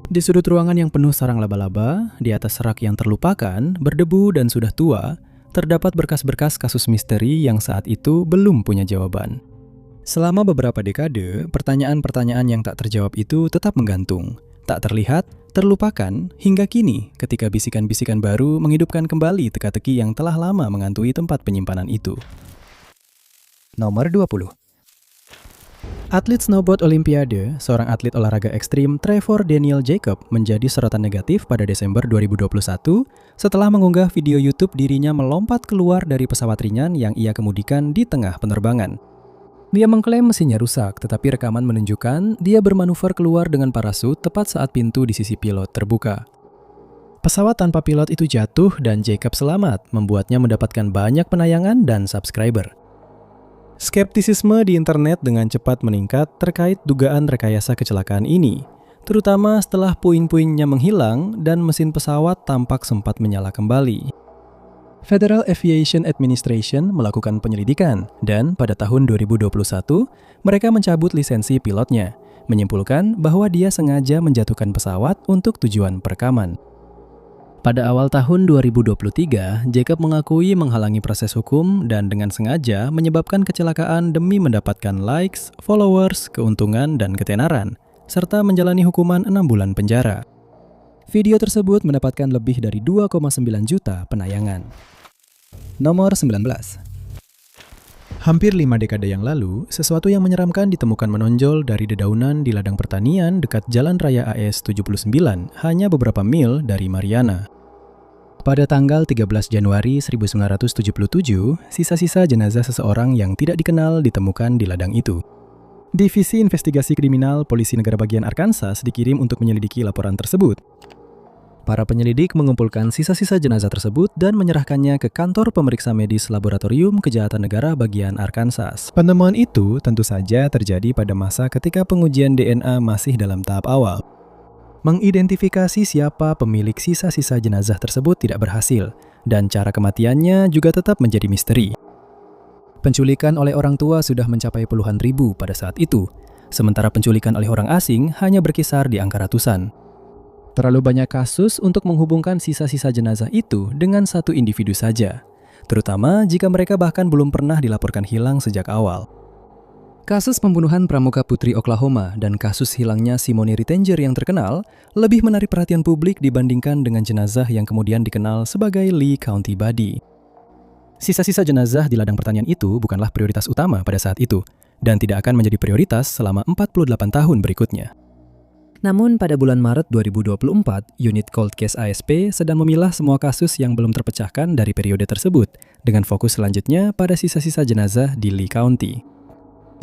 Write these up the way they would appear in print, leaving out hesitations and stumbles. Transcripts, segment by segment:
Di sudut ruangan yang penuh sarang laba-laba, di atas rak yang terlupakan, berdebu dan sudah tua, terdapat berkas-berkas kasus misteri yang saat itu belum punya jawaban. Selama beberapa dekade, pertanyaan-pertanyaan yang tak terjawab itu tetap menggantung, tak terlihat, terlupakan, hingga kini ketika bisikan-bisikan baru menghidupkan kembali teka-teki yang telah lama mengantui tempat penyimpanan itu. Nomor 20. Atlet snowboard Olimpiade, seorang atlet olahraga ekstrim Trevor Daniel Jacob menjadi sorotan negatif pada Desember 2021 setelah mengunggah video YouTube dirinya melompat keluar dari pesawat ringan yang ia kemudikan di tengah penerbangan. Dia mengklaim mesinnya rusak, tetapi rekaman menunjukkan dia bermanuver keluar dengan parasut tepat saat pintu di sisi pilot terbuka. Pesawat tanpa pilot itu jatuh dan Jacob selamat, membuatnya mendapatkan banyak penayangan dan subscriber. Skeptisisme di internet dengan cepat meningkat terkait dugaan rekayasa kecelakaan ini, terutama setelah puing-puingnya menghilang dan mesin pesawat tampak sempat menyala kembali. Federal Aviation Administration melakukan penyelidikan dan pada tahun 2021 mereka mencabut lisensi pilotnya, menyimpulkan bahwa dia sengaja menjatuhkan pesawat untuk tujuan perekaman. Pada awal tahun 2023, Jacob mengakui menghalangi proses hukum dan dengan sengaja menyebabkan kecelakaan demi mendapatkan likes, followers, keuntungan, dan ketenaran, serta menjalani hukuman 6 bulan penjara. Video tersebut mendapatkan lebih dari 2,9 juta penayangan. Nomor 19. Hampir 5 dekade yang lalu, sesuatu yang menyeramkan ditemukan menonjol dari dedaunan di ladang pertanian dekat Jalan Raya AS-79, hanya beberapa mil dari Mariana. Pada tanggal 13 Januari 1977, sisa-sisa jenazah seseorang yang tidak dikenal ditemukan di ladang itu. Divisi Investigasi Kriminal Polisi Negara Bagian Arkansas dikirim untuk menyelidiki laporan tersebut. Para penyelidik mengumpulkan sisa-sisa jenazah tersebut dan menyerahkannya ke kantor pemeriksa medis Laboratorium Kejahatan Negara Bagian Arkansas. Penemuan itu tentu saja terjadi pada masa ketika pengujian DNA masih dalam tahap awal. Mengidentifikasi siapa pemilik sisa-sisa jenazah tersebut tidak berhasil, dan cara kematiannya juga tetap menjadi misteri. Penculikan oleh orang tua sudah mencapai puluhan ribu pada saat itu, sementara penculikan oleh orang asing hanya berkisar di angka ratusan. Terlalu banyak kasus untuk menghubungkan sisa-sisa jenazah itu dengan satu individu saja, terutama jika mereka bahkan belum pernah dilaporkan hilang sejak awal. Kasus pembunuhan pramuka putri Oklahoma dan kasus hilangnya Simone Rittinger yang terkenal lebih menarik perhatian publik dibandingkan dengan jenazah yang kemudian dikenal sebagai Lee County Body. Sisa-sisa jenazah di ladang pertanian itu bukanlah prioritas utama pada saat itu, dan tidak akan menjadi prioritas selama 48 tahun berikutnya. Namun pada bulan Maret 2024, unit Cold Case ASP sedang memilah semua kasus yang belum terpecahkan dari periode tersebut, dengan fokus selanjutnya pada sisa-sisa jenazah di Lee County.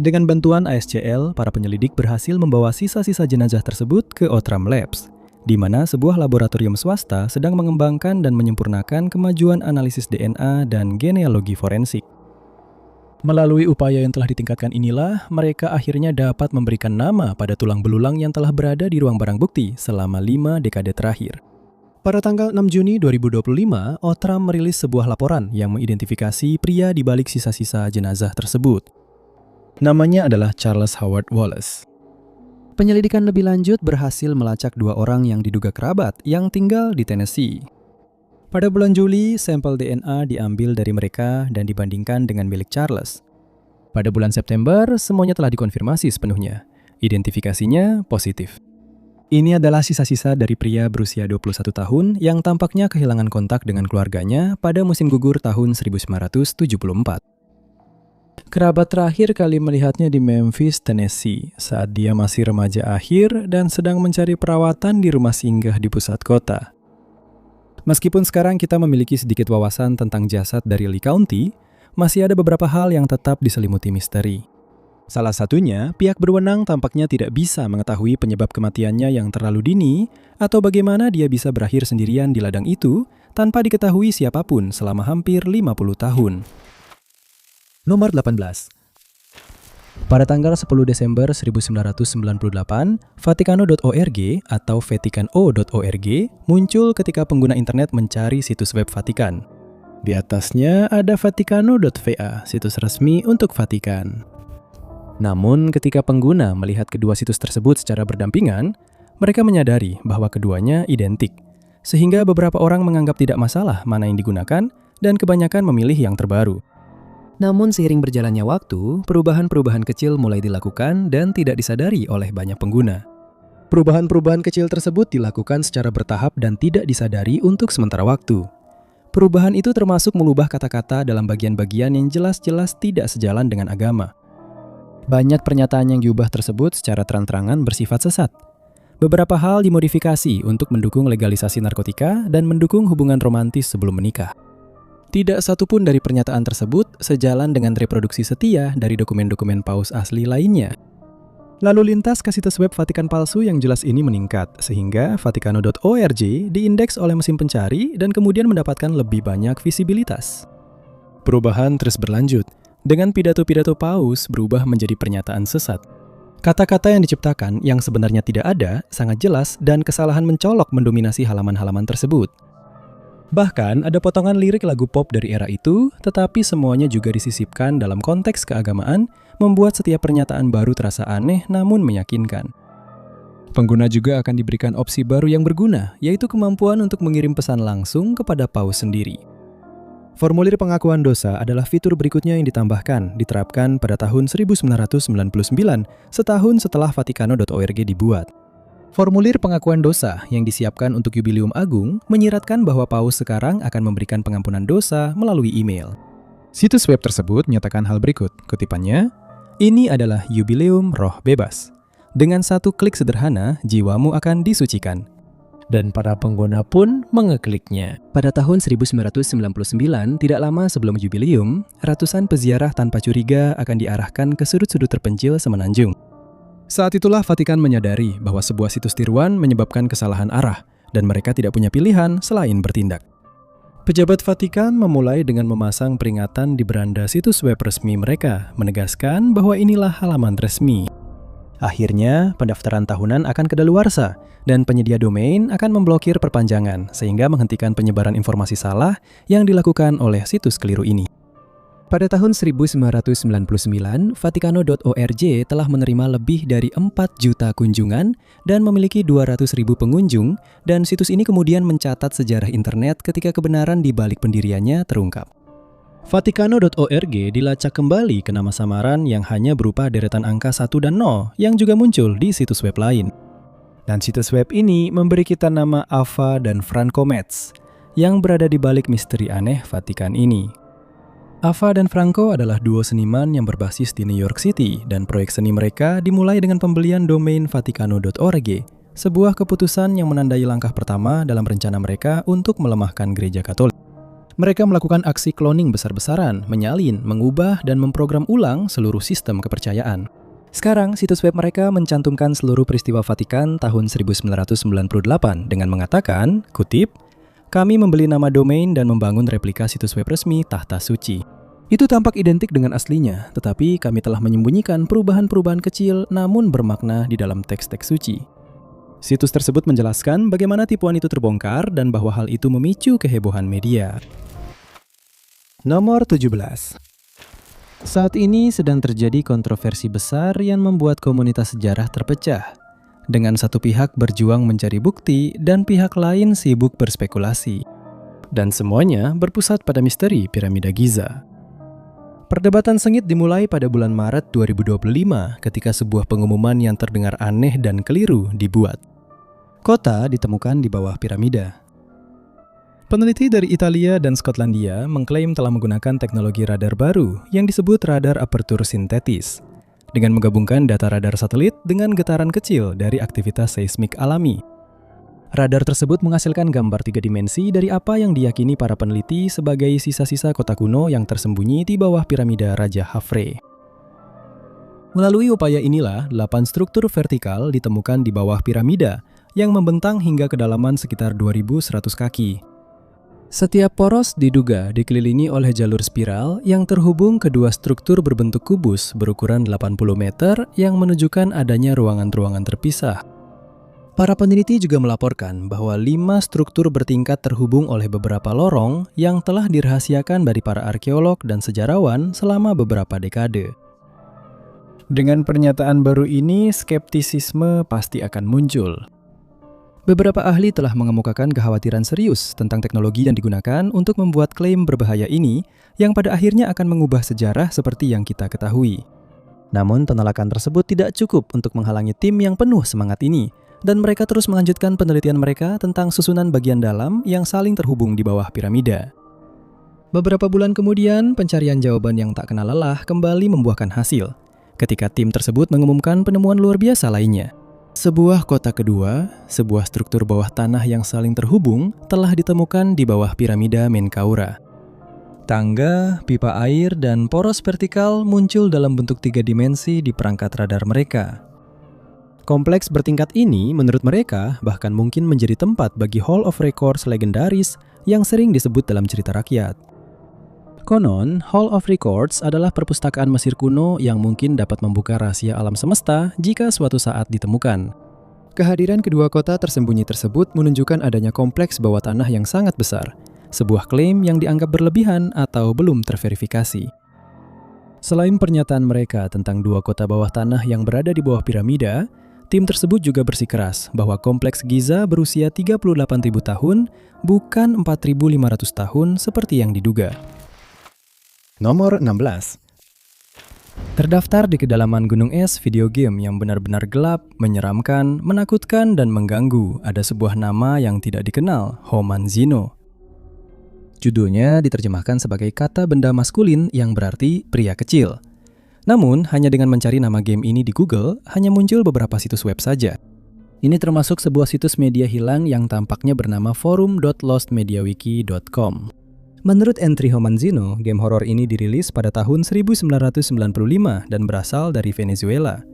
Dengan bantuan ASCL, para penyelidik berhasil membawa sisa-sisa jenazah tersebut ke Outram Labs, di mana sebuah laboratorium swasta sedang mengembangkan dan menyempurnakan kemajuan analisis DNA dan genealogi forensik. Melalui upaya yang telah ditingkatkan inilah, mereka akhirnya dapat memberikan nama pada tulang belulang yang telah berada di ruang barang bukti selama 5 dekade terakhir. Pada tanggal 6 Juni 2025, Outram merilis sebuah laporan yang mengidentifikasi pria di balik sisa-sisa jenazah tersebut. Namanya adalah Charles Howard Wallace. Penyelidikan lebih lanjut berhasil melacak 2 orang yang diduga kerabat yang tinggal di Tennessee. Pada bulan Juli, sampel DNA diambil dari mereka dan dibandingkan dengan milik Charles. Pada bulan September, semuanya telah dikonfirmasi sepenuhnya. Identifikasinya positif. Ini adalah sisa-sisa dari pria berusia 21 tahun yang tampaknya kehilangan kontak dengan keluarganya pada musim gugur tahun 1974. Kerabat terakhir kali melihatnya di Memphis, Tennessee, saat dia masih remaja akhir dan sedang mencari perawatan di rumah singgah di pusat kota. Meskipun sekarang kita memiliki sedikit wawasan tentang jasad dari Lee County, masih ada beberapa hal yang tetap diselimuti misteri. Salah satunya, pihak berwenang tampaknya tidak bisa mengetahui penyebab kematiannya yang terlalu dini atau bagaimana dia bisa berakhir sendirian di ladang itu tanpa diketahui siapapun selama hampir 50 tahun. Nomor 18. Pada tanggal 10 Desember 1998, Vaticano.org atau Vaticano.org muncul ketika pengguna internet mencari situs web Vatikan. Di atasnya ada Vaticano.va, situs resmi untuk Vatikan. Namun ketika pengguna melihat kedua situs tersebut secara berdampingan, Mereka menyadari bahwa keduanya identik, sehingga beberapa orang menganggap tidak masalah mana yang digunakan dan kebanyakan memilih yang terbaru. Namun seiring berjalannya waktu, perubahan-perubahan kecil mulai dilakukan dan tidak disadari oleh banyak pengguna. Perubahan-perubahan kecil tersebut dilakukan secara bertahap dan tidak disadari untuk sementara waktu. Perubahan itu termasuk mengubah kata-kata dalam bagian-bagian yang jelas-jelas tidak sejalan dengan agama. Banyak pernyataan yang diubah tersebut secara terang-terangan bersifat sesat. Beberapa hal dimodifikasi untuk mendukung legalisasi narkotika dan mendukung hubungan romantis sebelum menikah. Tidak satupun dari pernyataan tersebut sejalan dengan reproduksi setia dari dokumen-dokumen paus asli lainnya. Lalu lintas ke situs web Vatikan palsu yang jelas ini meningkat, sehingga Vaticano.org diindeks oleh mesin pencari dan kemudian mendapatkan lebih banyak visibilitas. Perubahan terus berlanjut, dengan pidato-pidato paus berubah menjadi pernyataan sesat. Kata-kata yang diciptakan yang sebenarnya tidak ada sangat jelas dan kesalahan mencolok mendominasi halaman-halaman tersebut. Bahkan ada potongan lirik lagu pop dari era itu, tetapi semuanya juga disisipkan dalam konteks keagamaan, membuat setiap pernyataan baru terasa aneh namun meyakinkan. Pengguna juga akan diberikan opsi baru yang berguna, yaitu kemampuan untuk mengirim pesan langsung kepada paus sendiri. Formulir pengakuan dosa adalah fitur berikutnya yang diterapkan pada tahun 1999, setahun setelah Vaticano.org dibuat. Formulir pengakuan dosa yang disiapkan untuk Jubileum Agung menyiratkan bahwa paus sekarang akan memberikan pengampunan dosa melalui email. Situs web tersebut menyatakan hal berikut, kutipannya, "Ini adalah Jubileum Roh Bebas. Dengan satu klik sederhana, jiwamu akan disucikan." Dan para pengguna pun mengekliknya. Pada tahun 1999, tidak lama sebelum Jubileum, ratusan peziarah tanpa curiga akan diarahkan ke sudut-sudut terpencil semenanjung. Saat itulah Vatikan menyadari bahwa sebuah situs tiruan menyebabkan kesalahan arah, dan mereka tidak punya pilihan selain bertindak. Pejabat Vatikan memulai dengan memasang peringatan di beranda situs web resmi mereka, menegaskan bahwa inilah halaman resmi. Akhirnya, pendaftaran tahunan akan kedaluarsa, dan penyedia domain akan memblokir perpanjangan, sehingga menghentikan penyebaran informasi salah yang dilakukan oleh situs keliru ini. Pada tahun 1999, Vaticano.org telah menerima lebih dari 4 juta kunjungan dan memiliki 200.000 pengunjung, dan situs ini kemudian mencatat sejarah internet ketika kebenaran di balik pendiriannya terungkap. Vaticano.org dilacak kembali ke nama samaran yang hanya berupa deretan angka 1 dan 0 yang juga muncul di situs web lain. Dan situs web ini memberi kita nama Ava dan Franco Metz yang berada di balik misteri aneh Vatikan ini. Ava dan Franco adalah duo seniman yang berbasis di New York City dan proyek seni mereka dimulai dengan pembelian domain Vaticano.org, sebuah keputusan yang menandai langkah pertama dalam rencana mereka untuk melemahkan gereja Katolik. Mereka melakukan aksi cloning besar-besaran, menyalin, mengubah, dan memprogram ulang seluruh sistem kepercayaan. Sekarang, situs web mereka mencantumkan seluruh peristiwa Vatikan tahun 1998 dengan mengatakan, kutip, "Kami membeli nama domain dan membangun replika situs web resmi Tahta Suci." Itu tampak identik dengan aslinya, tetapi kami telah menyembunyikan perubahan-perubahan kecil namun bermakna di dalam teks-teks suci. Situs tersebut menjelaskan bagaimana tipuan itu terbongkar dan bahwa hal itu memicu kehebohan media. Nomor 17. Saat ini sedang terjadi kontroversi besar yang membuat komunitas sejarah terpecah. Dengan satu pihak berjuang mencari bukti dan pihak lain sibuk berspekulasi. Dan semuanya berpusat pada misteri piramida Giza. Perdebatan sengit dimulai pada bulan Maret 2025 ketika sebuah pengumuman yang terdengar aneh dan keliru dibuat. Kota ditemukan di bawah piramida. Peneliti dari Italia dan Skotlandia mengklaim telah menggunakan teknologi radar baru yang disebut radar apertur sintetis, dengan menggabungkan data radar satelit dengan getaran kecil dari aktivitas seismik alami. Radar tersebut menghasilkan gambar 3 dimensi dari apa yang diyakini para peneliti sebagai sisa-sisa kota kuno yang tersembunyi di bawah piramida Raja Khafre. Melalui upaya inilah, 8 struktur vertikal ditemukan di bawah piramida yang membentang hingga kedalaman sekitar 2.100 kaki. Setiap poros diduga dikelilingi oleh jalur spiral yang terhubung kedua struktur berbentuk kubus berukuran 80 meter yang menunjukkan adanya ruangan-ruangan terpisah. Para peneliti juga melaporkan bahwa 5 struktur bertingkat terhubung oleh beberapa lorong yang telah dirahasiakan dari para arkeolog dan sejarawan selama beberapa dekade. Dengan pernyataan baru ini, skeptisisme pasti akan muncul. Beberapa ahli telah mengemukakan kekhawatiran serius tentang teknologi yang digunakan untuk membuat klaim berbahaya ini yang pada akhirnya akan mengubah sejarah seperti yang kita ketahui. Namun penolakan tersebut tidak cukup untuk menghalangi tim yang penuh semangat ini, dan mereka terus melanjutkan penelitian mereka tentang susunan bagian dalam yang saling terhubung di bawah piramida. Beberapa bulan kemudian, pencarian jawaban yang tak kenal lelah kembali membuahkan hasil, ketika tim tersebut mengumumkan penemuan luar biasa lainnya. Sebuah kota kedua, sebuah struktur bawah tanah yang saling terhubung, telah ditemukan di bawah piramida Menkaura. Tangga, pipa air, dan poros vertikal muncul dalam bentuk 3 dimensi di perangkat radar mereka. Kompleks bertingkat ini, menurut mereka, bahkan mungkin menjadi tempat bagi Hall of Records legendaris yang sering disebut dalam cerita rakyat. Konon, Hall of Records adalah perpustakaan Mesir kuno yang mungkin dapat membuka rahasia alam semesta jika suatu saat ditemukan. Kehadiran kedua kota tersembunyi tersebut menunjukkan adanya kompleks bawah tanah yang sangat besar, sebuah klaim yang dianggap berlebihan atau belum terverifikasi. Selain pernyataan mereka tentang dua kota bawah tanah yang berada di bawah piramida, tim tersebut juga bersikeras bahwa kompleks Giza berusia 38.000 tahun, bukan 4.500 tahun seperti yang diduga. Nomor 16. Terdaftar di kedalaman gunung es video game yang benar-benar gelap, menyeramkan, menakutkan, dan mengganggu, ada sebuah nama yang tidak dikenal, Homanzino. Judulnya diterjemahkan sebagai kata benda maskulin yang berarti pria kecil. Namun, hanya dengan mencari nama game ini di Google, hanya muncul beberapa situs web saja. Ini termasuk sebuah situs media hilang yang tampaknya bernama forum.lostmediawiki.com. Menurut entry Homanzino, game horor ini dirilis pada tahun 1995 dan berasal dari Venezuela.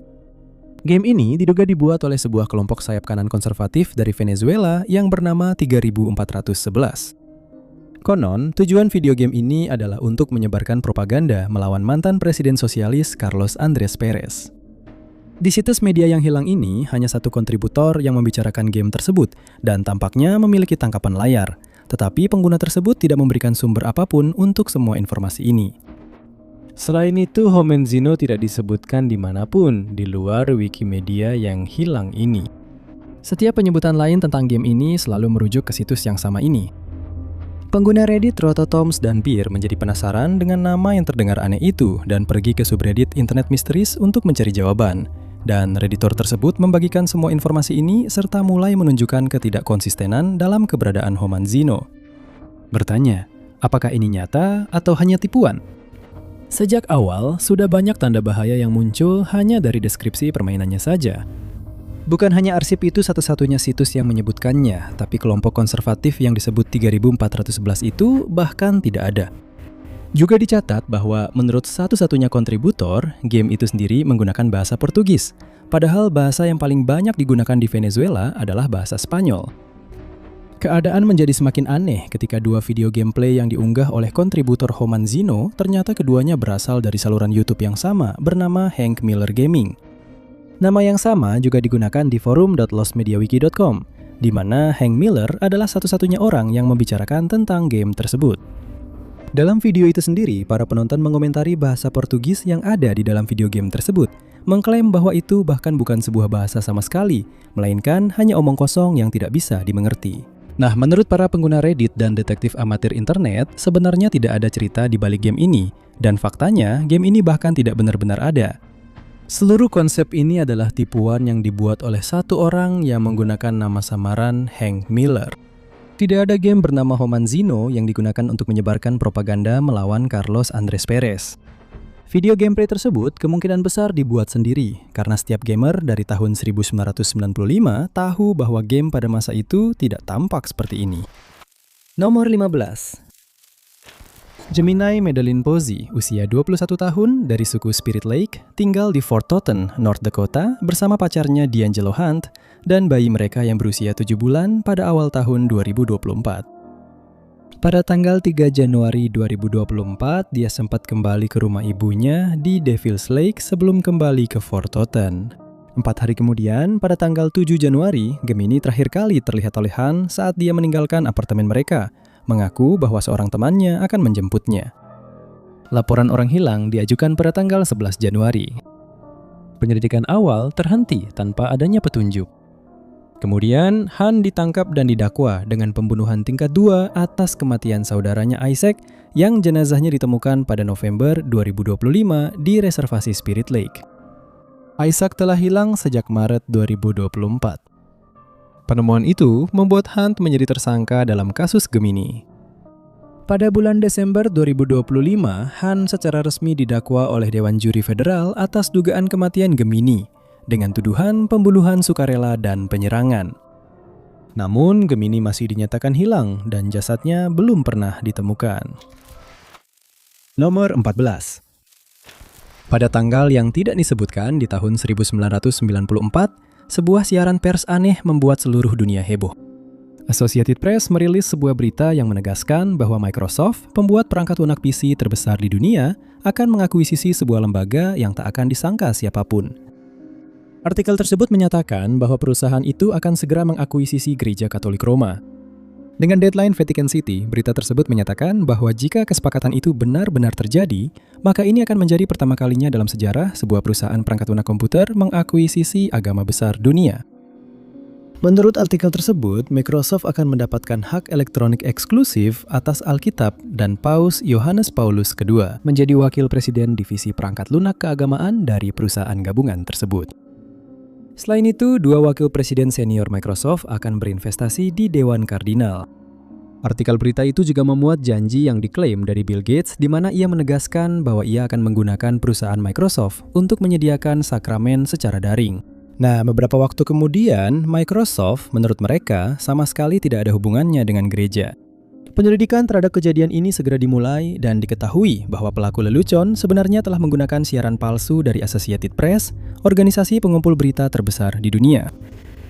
Game ini diduga dibuat oleh sebuah kelompok sayap kanan konservatif dari Venezuela yang bernama 3411. Konon, tujuan video game ini adalah untuk menyebarkan propaganda melawan mantan presiden sosialis Carlos Andrés Pérez. Di situs media yang hilang ini, hanya satu kontributor yang membicarakan game tersebut dan tampaknya memiliki tangkapan layar. Tetapi pengguna tersebut tidak memberikan sumber apapun untuk semua informasi ini. Selain itu, Homanzino tidak disebutkan dimanapun di luar Wikimedia yang hilang ini. Setiap penyebutan lain tentang game ini selalu merujuk ke situs yang sama ini. Pengguna Reddit Rototoms dan Beer menjadi penasaran dengan nama yang terdengar aneh itu dan pergi ke subreddit Internet Mysteries untuk mencari jawaban. Dan redditor tersebut membagikan semua informasi ini serta mulai menunjukkan ketidakkonsistenan dalam keberadaan Homanzino. Bertanya, apakah ini nyata atau hanya tipuan? Sejak awal, sudah banyak tanda bahaya yang muncul hanya dari deskripsi permainannya saja. Bukan hanya arsip itu satu-satunya situs yang menyebutkannya, tapi kelompok konservatif yang disebut 3411 itu bahkan tidak ada. Juga dicatat bahwa menurut satu-satunya kontributor, game itu sendiri menggunakan bahasa Portugis, padahal bahasa yang paling banyak digunakan di Venezuela adalah bahasa Spanyol. Keadaan menjadi semakin aneh ketika dua video gameplay yang diunggah oleh kontributor Homanzino ternyata keduanya berasal dari saluran YouTube yang sama bernama Hank Miller Gaming. Nama yang sama juga digunakan di forum.lostmediawiki.com, di mana Hank Miller adalah satu-satunya orang yang membicarakan tentang game tersebut. Dalam video itu sendiri, para penonton mengomentari bahasa Portugis yang ada di dalam video game tersebut, mengklaim bahwa itu bahkan bukan sebuah bahasa sama sekali, melainkan hanya omong kosong yang tidak bisa dimengerti. Nah, menurut para pengguna Reddit dan detektif amatir internet, sebenarnya tidak ada cerita di balik game ini, dan faktanya game ini bahkan tidak benar-benar ada. Seluruh konsep ini adalah tipuan yang dibuat oleh satu orang yang menggunakan nama samaran Hank Miller. Tidak ada game bernama Homanzino yang digunakan untuk menyebarkan propaganda melawan Carlos Andrés Pérez. Video gameplay tersebut kemungkinan besar dibuat sendiri, karena setiap gamer dari tahun 1995 tahu bahwa game pada masa itu tidak tampak seperti ini. Nomor 15. Gemini Madeline Posey, usia 21 tahun, dari suku Spirit Lake, tinggal di Fort Totten, North Dakota bersama pacarnya D'Angelo Hunt dan bayi mereka yang berusia 7 bulan pada awal tahun 2024. Pada tanggal 3 Januari 2024, dia sempat kembali ke rumah ibunya di Devils Lake sebelum kembali ke Fort Totten. 4 hari kemudian, pada tanggal 7 Januari, Gemini terakhir kali terlihat oleh Hunt saat dia meninggalkan apartemen mereka, mengaku bahwa seorang temannya akan menjemputnya. Laporan orang hilang diajukan pada tanggal 11 Januari. Penyelidikan awal terhenti tanpa adanya petunjuk. Kemudian, Han ditangkap dan didakwa dengan pembunuhan tingkat 2 atas kematian saudaranya Isaac yang jenazahnya ditemukan pada November 2025 di reservasi Spirit Lake. Isaac telah hilang sejak Maret 2024. Penemuan itu membuat Hunt menjadi tersangka dalam kasus Gemini. Pada bulan Desember 2025, Han secara resmi didakwa oleh Dewan Juri Federal atas dugaan kematian Gemini dengan tuduhan pembunuhan sukarela dan penyerangan. Namun, Gemini masih dinyatakan hilang dan jasadnya belum pernah ditemukan. Nomor 14. Pada tanggal yang tidak disebutkan di tahun 1994, sebuah siaran pers aneh membuat seluruh dunia heboh. Associated Press merilis sebuah berita yang menegaskan bahwa Microsoft, pembuat perangkat lunak PC terbesar di dunia, akan mengakuisisi sebuah lembaga yang tak akan disangka siapapun. Artikel tersebut menyatakan bahwa perusahaan itu akan segera mengakuisisi Gereja Katolik Roma. Dengan deadline Vatican City, berita tersebut menyatakan bahwa jika kesepakatan itu benar-benar terjadi, maka ini akan menjadi pertama kalinya dalam sejarah sebuah perusahaan perangkat lunak komputer mengakuisisi agama besar dunia. Menurut artikel tersebut, Microsoft akan mendapatkan hak elektronik eksklusif atas Alkitab dan Paus Yohanes Paulus II menjadi wakil presiden divisi perangkat lunak keagamaan dari perusahaan gabungan tersebut. Selain itu, 2 wakil presiden senior Microsoft akan berinvestasi di Dewan Kardinal. Artikel berita itu juga memuat janji yang diklaim dari Bill Gates di mana ia menegaskan bahwa ia akan menggunakan perusahaan Microsoft untuk menyediakan sakramen secara daring. Nah, beberapa waktu kemudian, Microsoft menurut mereka sama sekali tidak ada hubungannya dengan gereja. Penyelidikan terhadap kejadian ini segera dimulai dan diketahui bahwa pelaku lelucon sebenarnya telah menggunakan siaran palsu dari Associated Press, organisasi pengumpul berita terbesar di dunia.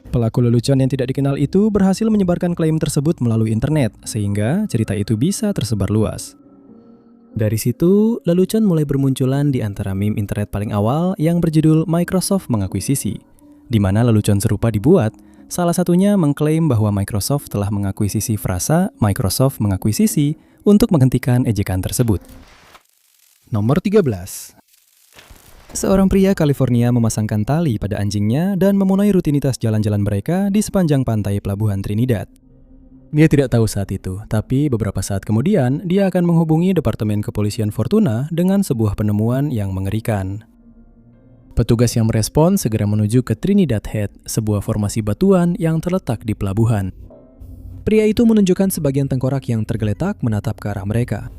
Pelaku lelucon yang tidak dikenal itu berhasil menyebarkan klaim tersebut melalui internet, sehingga cerita itu bisa tersebar luas. Dari situ, lelucon mulai bermunculan di antara meme internet paling awal yang berjudul Microsoft mengakuisisi, di mana lelucon serupa dibuat. Salah satunya mengklaim bahwa Microsoft telah mengakuisisi frasa Microsoft mengakuisisi untuk menghentikan ejekan tersebut. Nomor 13. Seorang pria California memasangkan tali pada anjingnya dan memenuhi rutinitas jalan-jalan mereka di sepanjang pantai pelabuhan Trinidad. Dia tidak tahu saat itu, tapi beberapa saat kemudian dia akan menghubungi Departemen Kepolisian Fortuna dengan sebuah penemuan yang mengerikan. Petugas yang merespon segera menuju ke Trinidad Head, sebuah formasi batuan yang terletak di pelabuhan. Pria itu menunjukkan sebagian tengkorak yang tergeletak menatap ke arah mereka.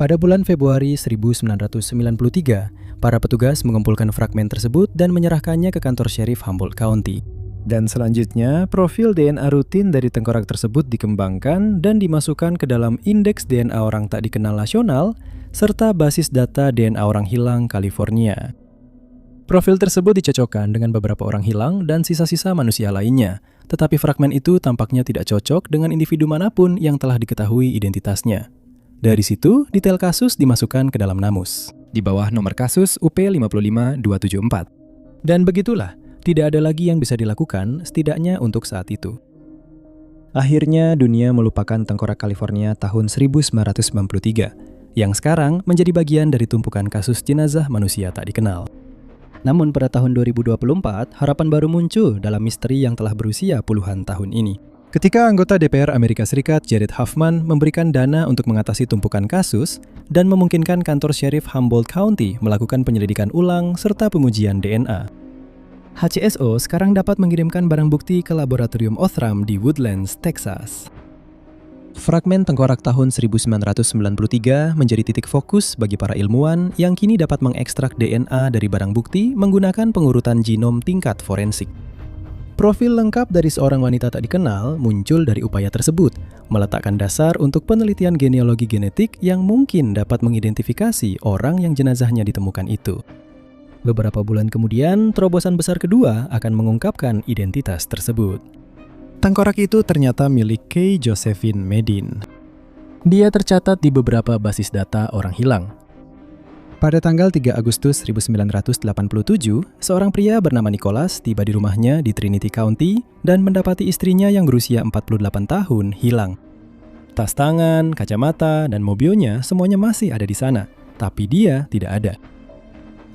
Pada bulan Februari 1993, para petugas mengumpulkan fragmen tersebut dan menyerahkannya ke kantor Sheriff Humboldt County. Dan selanjutnya, profil DNA rutin dari tengkorak tersebut dikembangkan dan dimasukkan ke dalam indeks DNA orang tak dikenal nasional serta basis data DNA orang hilang California. Profil tersebut dicocokkan dengan beberapa orang hilang dan sisa-sisa manusia lainnya, tetapi fragmen itu tampaknya tidak cocok dengan individu manapun yang telah diketahui identitasnya. Dari situ, detail kasus dimasukkan ke dalam namus, di bawah nomor kasus UP 55274. Dan begitulah, tidak ada lagi yang bisa dilakukan, setidaknya untuk saat itu. Akhirnya, dunia melupakan tengkorak California tahun 1993, yang sekarang menjadi bagian dari tumpukan kasus jenazah manusia tak dikenal. Namun pada tahun 2024, harapan baru muncul dalam misteri yang telah berusia puluhan tahun ini. Ketika anggota DPR Amerika Serikat Jared Huffman memberikan dana untuk mengatasi tumpukan kasus dan memungkinkan kantor Sheriff Humboldt County melakukan penyelidikan ulang serta pengujian DNA. HCSO sekarang dapat mengirimkan barang bukti ke Laboratorium Othram di Woodlands, Texas. Fragmen tengkorak tahun 1993 menjadi titik fokus bagi para ilmuwan yang kini dapat mengekstrak DNA dari barang bukti menggunakan pengurutan genom tingkat forensik. Profil lengkap dari seorang wanita tak dikenal muncul dari upaya tersebut, meletakkan dasar untuk penelitian genealogi genetik yang mungkin dapat mengidentifikasi orang yang jenazahnya ditemukan itu. Beberapa bulan kemudian, terobosan besar kedua akan mengungkapkan identitas tersebut. Tengkorak itu ternyata milik Kay Josephine Medin. Dia tercatat di beberapa basis data orang hilang. Pada tanggal 3 Agustus 1987, seorang pria bernama Nicholas tiba di rumahnya di Trinity County dan mendapati istrinya yang berusia 48 tahun hilang. Tas tangan, kacamata, dan mobilnya semuanya masih ada di sana, tapi dia tidak ada.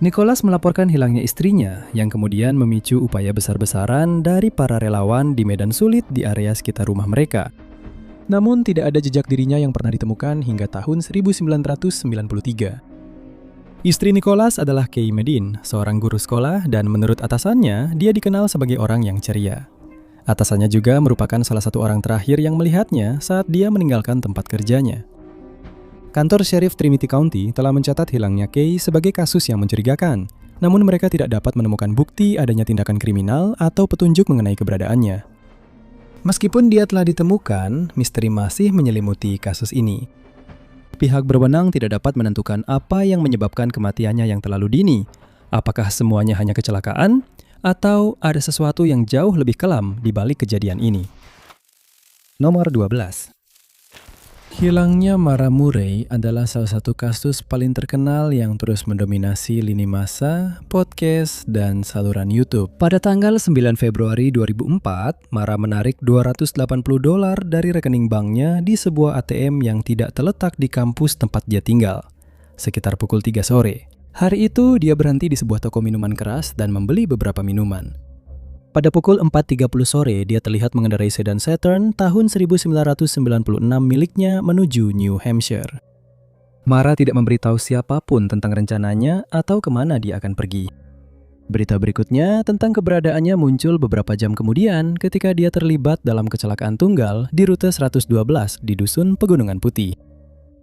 Nicholas melaporkan hilangnya istrinya yang kemudian memicu upaya besar-besaran dari para relawan di medan sulit di area sekitar rumah mereka. Namun tidak ada jejak dirinya yang pernah ditemukan hingga tahun 1993. Istri Nicholas adalah Kay Medin, seorang guru sekolah, dan menurut atasannya, dia dikenal sebagai orang yang ceria. Atasannya juga merupakan salah satu orang terakhir yang melihatnya saat dia meninggalkan tempat kerjanya. Kantor Sheriff Trinity County telah mencatat hilangnya Kay sebagai kasus yang mencurigakan, namun mereka tidak dapat menemukan bukti adanya tindakan kriminal atau petunjuk mengenai keberadaannya. Meskipun dia telah ditemukan, misteri masih menyelimuti kasus ini. Pihak berwenang tidak dapat menentukan apa yang menyebabkan kematiannya yang terlalu dini. Apakah semuanya hanya kecelakaan, atau ada sesuatu yang jauh lebih kelam di balik kejadian ini? Nomor 12. Hilangnya Mara Murray adalah salah satu kasus paling terkenal yang terus mendominasi lini masa, podcast, dan saluran YouTube. Pada tanggal 9 Februari 2004, Mara menarik $280 dari rekening banknya di sebuah ATM yang tidak terletak di kampus tempat dia tinggal, sekitar pukul 3 sore. Hari itu, dia berhenti di sebuah toko minuman keras dan membeli beberapa minuman. Pada pukul 4.30 sore, dia terlihat mengendarai sedan Saturn tahun 1996 miliknya menuju New Hampshire. Mara tidak memberitahu siapapun tentang rencananya atau kemana dia akan pergi. Berita berikutnya tentang keberadaannya muncul beberapa jam kemudian ketika dia terlibat dalam kecelakaan tunggal di rute 112 di Dusun Pegunungan Putih.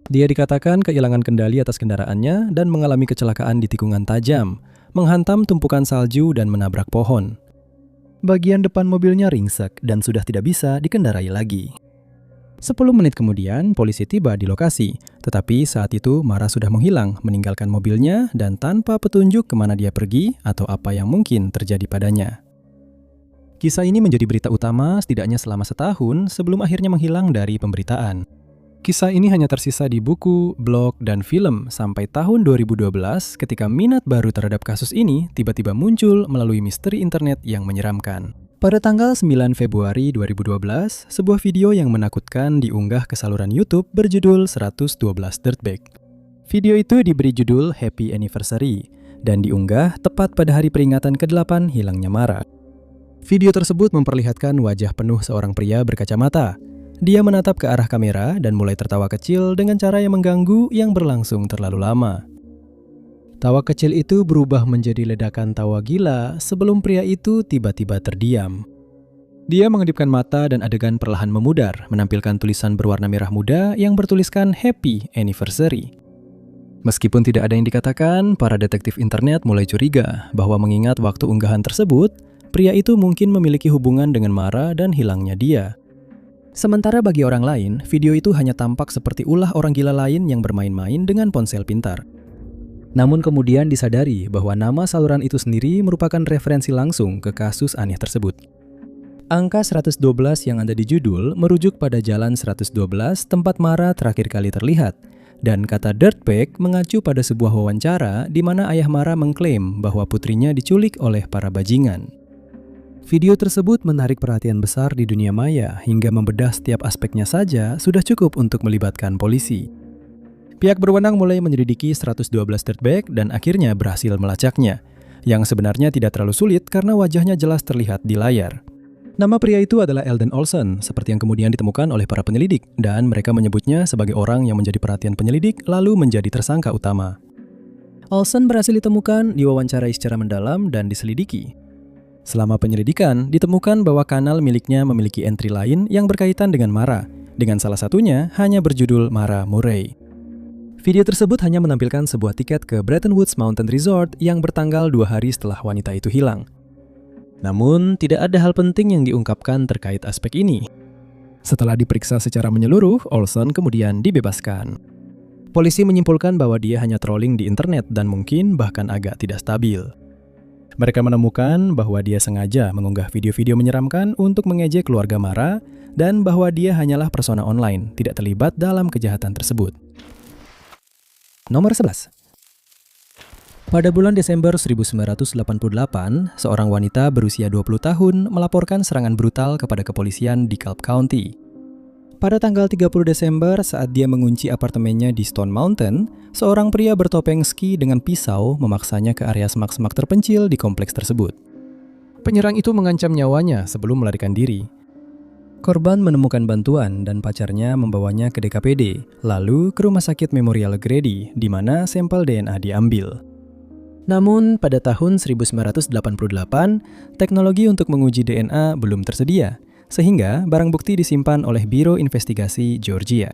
Dia dikatakan kehilangan kendali atas kendaraannya dan mengalami kecelakaan di tikungan tajam, menghantam tumpukan salju dan menabrak pohon. Bagian depan mobilnya ringsek dan sudah tidak bisa dikendarai lagi. 10 menit kemudian, polisi tiba di lokasi. Tetapi saat itu Mara sudah menghilang, meninggalkan mobilnya dan tanpa petunjuk kemana dia pergi atau apa yang mungkin terjadi padanya. Kisah ini menjadi berita utama setidaknya selama setahun sebelum akhirnya menghilang dari pemberitaan. Kisah ini hanya tersisa di buku, blog, dan film sampai tahun 2012 ketika minat baru terhadap kasus ini tiba-tiba muncul melalui misteri internet yang menyeramkan. Pada tanggal 9 Februari 2012, sebuah video yang menakutkan diunggah ke saluran YouTube berjudul 112 Dirtbag. Video itu diberi judul Happy Anniversary dan diunggah tepat pada hari peringatan ke-8 hilangnya Mara. Video tersebut memperlihatkan wajah penuh seorang pria berkacamata. Dia menatap ke arah kamera dan mulai tertawa kecil dengan cara yang mengganggu yang berlangsung terlalu lama. Tawa kecil itu berubah menjadi ledakan tawa gila sebelum pria itu tiba-tiba terdiam. Dia mengedipkan mata dan adegan perlahan memudar, menampilkan tulisan berwarna merah muda yang bertuliskan Happy Anniversary. Meskipun tidak ada yang dikatakan, para detektif internet mulai curiga bahwa mengingat waktu unggahan tersebut, pria itu mungkin memiliki hubungan dengan Mara dan hilangnya dia. Sementara bagi orang lain, video itu hanya tampak seperti ulah orang gila lain yang bermain-main dengan ponsel pintar. Namun kemudian disadari bahwa nama saluran itu sendiri merupakan referensi langsung ke kasus aneh tersebut. Angka 112 yang ada di judul merujuk pada jalan 112 tempat Mara terakhir kali terlihat, dan kata dirtbag mengacu pada sebuah wawancara di mana ayah Mara mengklaim bahwa putrinya diculik oleh para bajingan. Video tersebut menarik perhatian besar di dunia maya hingga membedah setiap aspeknya saja sudah cukup untuk melibatkan polisi. Pihak berwenang mulai menyelidiki 112 dirtbag dan akhirnya berhasil melacaknya, yang sebenarnya tidak terlalu sulit karena wajahnya jelas terlihat di layar. Nama pria itu adalah Eldon Olson, seperti yang kemudian ditemukan oleh para penyelidik, dan mereka menyebutnya sebagai orang yang menjadi perhatian penyelidik lalu menjadi tersangka utama. Olson berhasil ditemukan, diwawancarai secara mendalam, dan diselidiki. Selama penyelidikan, ditemukan bahwa kanal miliknya memiliki entry lain yang berkaitan dengan Mara, dengan salah satunya hanya berjudul Mara Murray. Video tersebut hanya menampilkan sebuah tiket ke Bretton Woods Mountain Resort yang bertanggal 2 hari setelah wanita itu hilang. Namun, tidak ada hal penting yang diungkapkan terkait aspek ini. Setelah diperiksa secara menyeluruh, Olson kemudian dibebaskan. Polisi menyimpulkan bahwa dia hanya trolling di internet dan mungkin bahkan agak tidak stabil. Mereka menemukan bahwa dia sengaja mengunggah video-video menyeramkan untuk mengejek keluarga Mara dan bahwa dia hanyalah persona online, tidak terlibat dalam kejahatan tersebut. Nomor 11. Pada bulan Desember 1988, seorang wanita berusia 20 tahun melaporkan serangan brutal kepada kepolisian di Cobb County. Pada tanggal 30 Desember saat dia mengunci apartemennya di Stone Mountain, seorang pria bertopeng ski dengan pisau memaksanya ke area semak-semak terpencil di kompleks tersebut. Penyerang itu mengancam nyawanya sebelum melarikan diri. Korban menemukan bantuan dan pacarnya membawanya ke DKPD, lalu ke Rumah Sakit Memorial Grady, di mana sampel DNA diambil. Namun, pada tahun 1988, teknologi untuk menguji DNA belum tersedia, sehingga barang bukti disimpan oleh Biro Investigasi Georgia.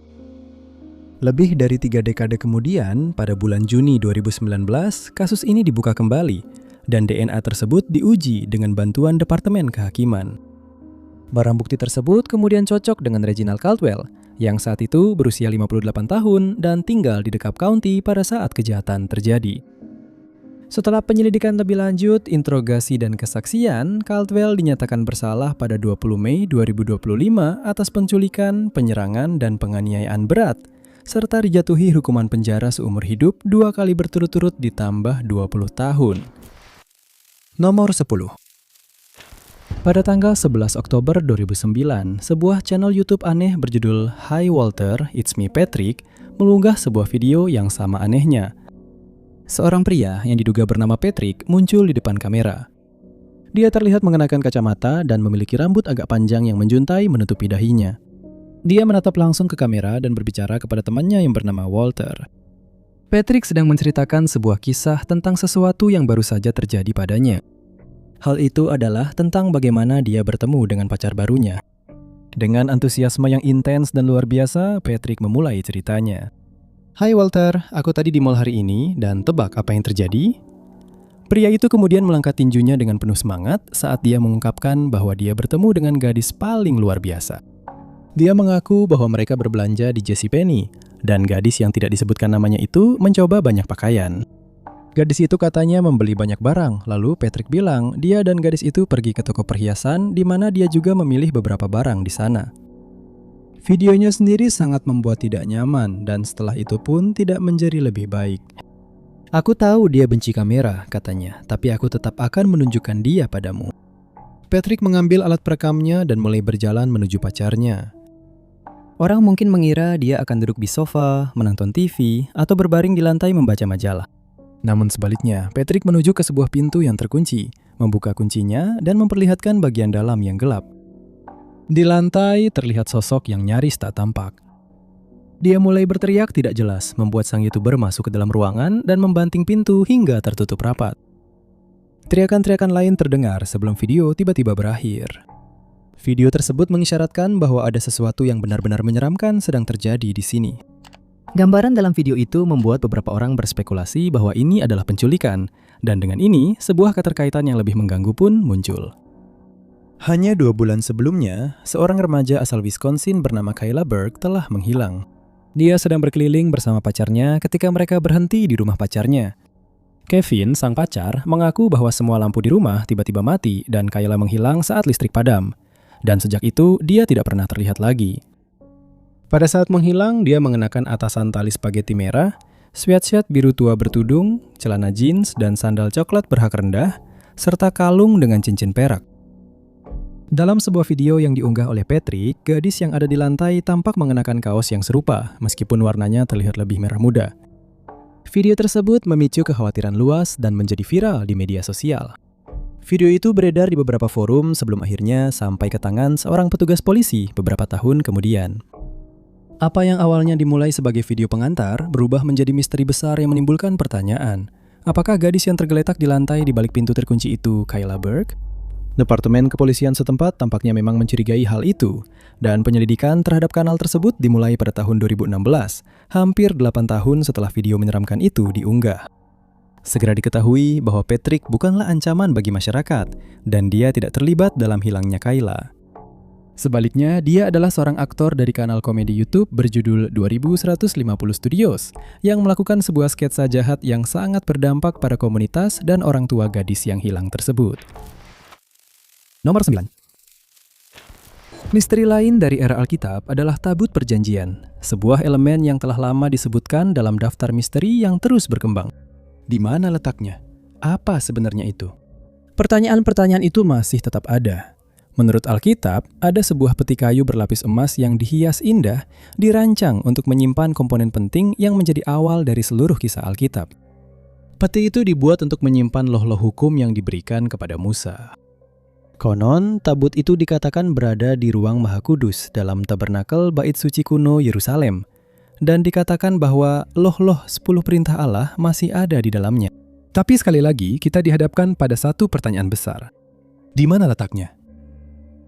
Lebih dari 3 dekade kemudian, pada bulan Juni 2019, kasus ini dibuka kembali, dan DNA tersebut diuji dengan bantuan Departemen Kehakiman. Barang bukti tersebut kemudian cocok dengan Reginald Caldwell, yang saat itu berusia 58 tahun dan tinggal di DeKalb County pada saat kejahatan terjadi. Setelah penyelidikan lebih lanjut, interogasi dan kesaksian, Caldwell dinyatakan bersalah pada 20 Mei 2025 atas penculikan, penyerangan, dan penganiayaan berat, serta dijatuhi hukuman penjara seumur hidup 2 kali berturut-turut ditambah 20 tahun. Nomor 10. Pada tanggal 11 Oktober 2009, sebuah channel YouTube aneh berjudul Hi Walter, It's Me Patrick mengunggah sebuah video yang sama anehnya. Seorang pria yang diduga bernama Patrick muncul di depan kamera. Dia terlihat mengenakan kacamata dan memiliki rambut agak panjang yang menjuntai menutupi dahinya. Dia menatap langsung ke kamera dan berbicara kepada temannya yang bernama Walter. Patrick sedang menceritakan sebuah kisah tentang sesuatu yang baru saja terjadi padanya. Hal itu adalah tentang bagaimana dia bertemu dengan pacar barunya. Dengan antusiasme yang intens dan luar biasa, Patrick memulai ceritanya. Hai Walter, aku tadi di mall hari ini dan tebak apa yang terjadi? Pria itu kemudian mengangkat tinjunya dengan penuh semangat saat dia mengungkapkan bahwa dia bertemu dengan gadis paling luar biasa. Dia mengaku bahwa mereka berbelanja di JCPenney dan gadis yang tidak disebutkan namanya itu mencoba banyak pakaian. Gadis itu katanya membeli banyak barang, lalu Patrick bilang dia dan gadis itu pergi ke toko perhiasan di mana dia juga memilih beberapa barang di sana. Videonya sendiri sangat membuat tidak nyaman dan setelah itu pun tidak menjadi lebih baik. Aku tahu dia benci kamera, katanya, tapi aku tetap akan menunjukkan dia padamu. Patrick mengambil alat perekamnya dan mulai berjalan menuju pacarnya. Orang mungkin mengira dia akan duduk di sofa, menonton TV, atau berbaring di lantai membaca majalah. Namun sebaliknya, Patrick menuju ke sebuah pintu yang terkunci, membuka kuncinya, dan memperlihatkan bagian dalam yang gelap. Di lantai terlihat sosok yang nyaris tak tampak. Dia mulai berteriak tidak jelas, membuat sang YouTuber masuk ke dalam ruangan dan membanting pintu hingga tertutup rapat. Teriakan-teriakan lain terdengar sebelum video tiba-tiba berakhir. Video tersebut mengisyaratkan bahwa ada sesuatu yang benar-benar menyeramkan sedang terjadi di sini. Gambaran dalam video itu membuat beberapa orang berspekulasi bahwa ini adalah penculikan, dan dengan ini, sebuah keterkaitan yang lebih mengganggu pun muncul. Hanya 2 bulan sebelumnya, seorang remaja asal Wisconsin bernama Kayla Burke telah menghilang. Dia sedang berkeliling bersama pacarnya ketika mereka berhenti di rumah pacarnya. Kevin, sang pacar, mengaku bahwa semua lampu di rumah tiba-tiba mati dan Kayla menghilang saat listrik padam. Dan sejak itu, dia tidak pernah terlihat lagi. Pada saat menghilang, dia mengenakan atasan tali spaghetti merah, sweatshirt biru tua bertudung, celana jeans, dan sandal coklat berhak rendah, serta kalung dengan cincin perak. Dalam sebuah video yang diunggah oleh Patrick, gadis yang ada di lantai tampak mengenakan kaos yang serupa, meskipun warnanya terlihat lebih merah muda. Video tersebut memicu kekhawatiran luas dan menjadi viral di media sosial. Video itu beredar di beberapa forum sebelum akhirnya sampai ke tangan seorang petugas polisi beberapa tahun kemudian. Apa yang awalnya dimulai sebagai video pengantar berubah menjadi misteri besar yang menimbulkan pertanyaan. Apakah gadis yang tergeletak di lantai di balik pintu terkunci itu Kayla Burke? Departemen kepolisian setempat tampaknya memang mencurigai hal itu, dan penyelidikan terhadap kanal tersebut dimulai pada tahun 2016, hampir 8 tahun setelah video menyeramkan itu diunggah. Segera diketahui bahwa Patrick bukanlah ancaman bagi masyarakat, dan dia tidak terlibat dalam hilangnya Kayla. Sebaliknya, dia adalah seorang aktor dari kanal komedi YouTube berjudul 2150 Studios, yang melakukan sebuah sketsa jahat yang sangat berdampak pada komunitas dan orang tua gadis yang hilang tersebut. Nomor 9. Misteri lain dari era Alkitab adalah Tabut Perjanjian, sebuah elemen yang telah lama disebutkan dalam daftar misteri yang terus berkembang. Di mana letaknya? Apa sebenarnya itu? Pertanyaan-pertanyaan itu masih tetap ada. Menurut Alkitab, ada sebuah peti kayu berlapis emas yang dihias indah, dirancang untuk menyimpan komponen penting yang menjadi awal dari seluruh kisah Alkitab. Peti itu dibuat untuk menyimpan loh-loh hukum yang diberikan kepada Musa. Konon, tabut itu dikatakan berada di ruang Maha Kudus dalam tabernakel Bait Suci kuno Yerusalem, dan dikatakan bahwa loh-loh 10 perintah Allah masih ada di dalamnya. Tapi sekali lagi, kita dihadapkan pada satu pertanyaan besar. Di mana letaknya?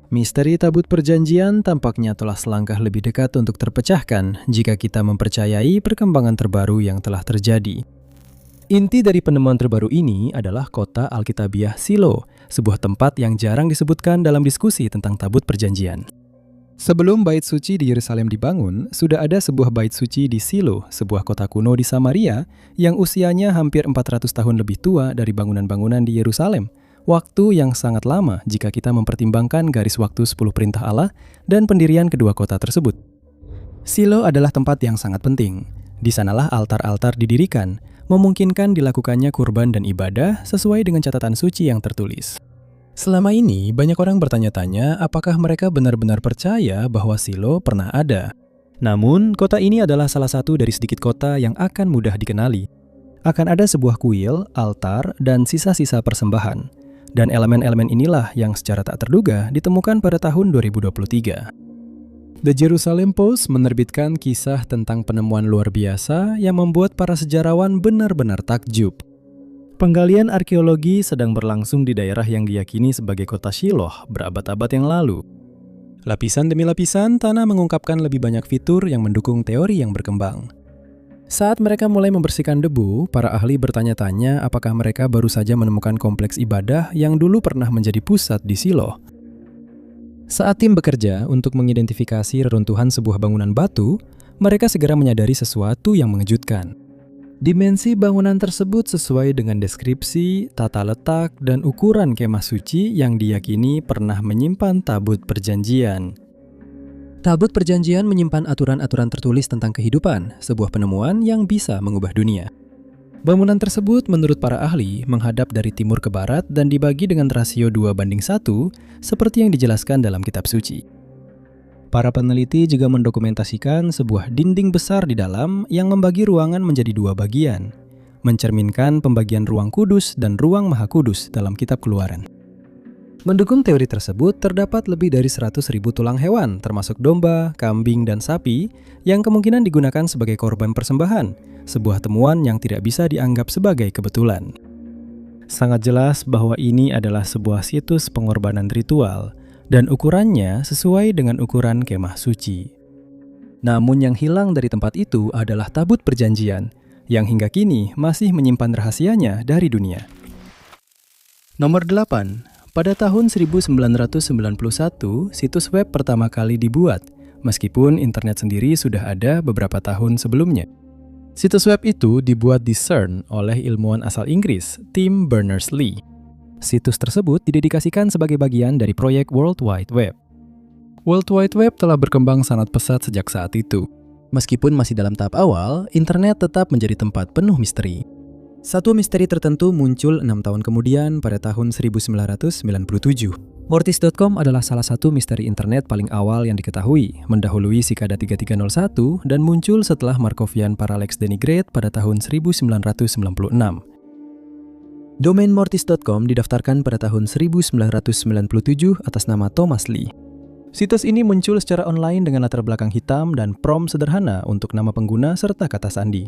Misteri tabut perjanjian tampaknya telah selangkah lebih dekat untuk terpecahkan jika kita mempercayai perkembangan terbaru yang telah terjadi. Inti dari penemuan terbaru ini adalah kota Alkitabiah Silo, sebuah tempat yang jarang disebutkan dalam diskusi tentang tabut perjanjian. Sebelum bait suci di Yerusalem dibangun, sudah ada sebuah bait suci di Silo, sebuah kota kuno di Samaria yang usianya hampir 400 tahun lebih tua dari bangunan-bangunan di Yerusalem. Waktu yang sangat lama jika kita mempertimbangkan garis waktu 10 perintah Allah dan pendirian kedua kota tersebut. Silo adalah tempat yang sangat penting. Di sanalah altar-altar didirikan, memungkinkan dilakukannya kurban dan ibadah sesuai dengan catatan suci yang tertulis. Selama ini, banyak orang bertanya-tanya apakah mereka benar-benar percaya bahwa Silo pernah ada. Namun, kota ini adalah salah satu dari sedikit kota yang akan mudah dikenali. Akan ada sebuah kuil, altar, dan sisa-sisa persembahan. Dan elemen-elemen inilah yang secara tak terduga ditemukan pada tahun 2023. The Jerusalem Post menerbitkan kisah tentang penemuan luar biasa yang membuat para sejarawan benar-benar takjub. Penggalian arkeologi sedang berlangsung di daerah yang diyakini sebagai kota Shiloh berabad-abad yang lalu. Lapisan demi lapisan, tanah mengungkapkan lebih banyak fitur yang mendukung teori yang berkembang. Saat mereka mulai membersihkan debu, para ahli bertanya-tanya apakah mereka baru saja menemukan kompleks ibadah yang dulu pernah menjadi pusat di Silo. Saat tim bekerja untuk mengidentifikasi reruntuhan sebuah bangunan batu, mereka segera menyadari sesuatu yang mengejutkan. Dimensi bangunan tersebut sesuai dengan deskripsi, tata letak, dan ukuran kemah suci yang diyakini pernah menyimpan tabut perjanjian. Tabut perjanjian menyimpan aturan-aturan tertulis tentang kehidupan, sebuah penemuan yang bisa mengubah dunia. Bangunan tersebut menurut para ahli menghadap dari timur ke barat dan dibagi dengan rasio 2:1 seperti yang dijelaskan dalam kitab suci. Para peneliti juga mendokumentasikan sebuah dinding besar di dalam yang membagi ruangan menjadi 2 bagian, mencerminkan pembagian ruang kudus dan ruang maha kudus dalam kitab Keluaran. Mendukung teori tersebut, terdapat lebih dari 100.000 tulang hewan, termasuk domba, kambing, dan sapi, yang kemungkinan digunakan sebagai korban persembahan, sebuah temuan yang tidak bisa dianggap sebagai kebetulan. Sangat jelas bahwa ini adalah sebuah situs pengorbanan ritual, dan ukurannya sesuai dengan ukuran kemah suci. Namun yang hilang dari tempat itu adalah tabut perjanjian, yang hingga kini masih menyimpan rahasianya dari dunia. Nomor 8. Pada tahun 1991, situs web pertama kali dibuat, meskipun internet sendiri sudah ada beberapa tahun sebelumnya. Situs web itu dibuat di CERN oleh ilmuwan asal Inggris, Tim Berners-Lee. Situs tersebut didedikasikan sebagai bagian dari proyek World Wide Web. World Wide Web telah berkembang sangat pesat sejak saat itu. Meskipun masih dalam tahap awal, internet tetap menjadi tempat penuh misteri. Satu misteri tertentu muncul 6 tahun kemudian pada tahun 1997. Mortis.com adalah salah satu misteri internet paling awal yang diketahui, mendahului Cicada 3301 dan muncul setelah Markovian Parallax Denigrate pada tahun 1996. Domain Mortis.com didaftarkan pada tahun 1997 atas nama Thomas Lee. Situs ini muncul secara online dengan latar belakang hitam dan prompt sederhana untuk nama pengguna serta kata sandi.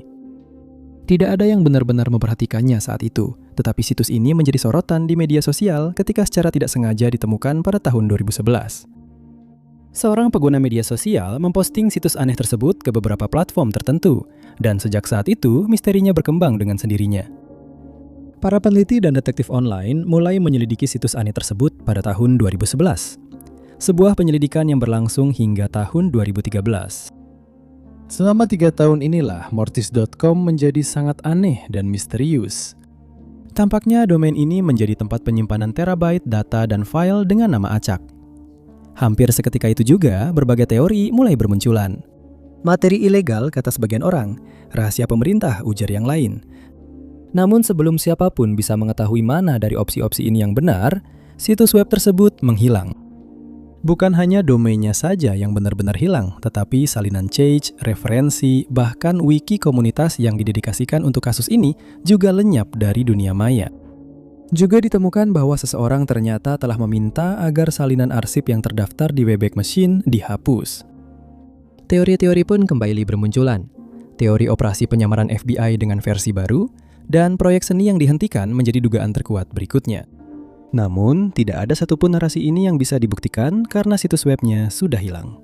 Tidak ada yang benar-benar memperhatikannya saat itu, tetapi situs ini menjadi sorotan di media sosial ketika secara tidak sengaja ditemukan pada tahun 2011. Seorang pengguna media sosial memposting situs aneh tersebut ke beberapa platform tertentu, dan sejak saat itu misterinya berkembang dengan sendirinya. Para peneliti dan detektif online mulai menyelidiki situs aneh tersebut pada tahun 2011. Sebuah penyelidikan yang berlangsung hingga tahun 2013. Selama 3 tahun inilah, Mortis.com menjadi sangat aneh dan misterius. Tampaknya domain ini menjadi tempat penyimpanan terabyte data dan file dengan nama acak. Hampir seketika itu juga, berbagai teori mulai bermunculan. Materi ilegal, kata sebagian orang, rahasia pemerintah, ujar yang lain. Namun sebelum siapapun bisa mengetahui mana dari opsi-opsi ini yang benar, situs web tersebut menghilang. Bukan hanya domainnya saja yang benar-benar hilang, tetapi salinan cache, referensi, bahkan wiki komunitas yang didedikasikan untuk kasus ini juga lenyap dari dunia maya. Juga ditemukan bahwa seseorang ternyata telah meminta agar salinan arsip yang terdaftar di Wayback Machine dihapus. Teori-teori pun kembali bermunculan. Teori operasi penyamaran FBI dengan versi baru, dan proyek seni yang dihentikan menjadi dugaan terkuat berikutnya. Namun, tidak ada satupun narasi ini yang bisa dibuktikan karena situs webnya sudah hilang.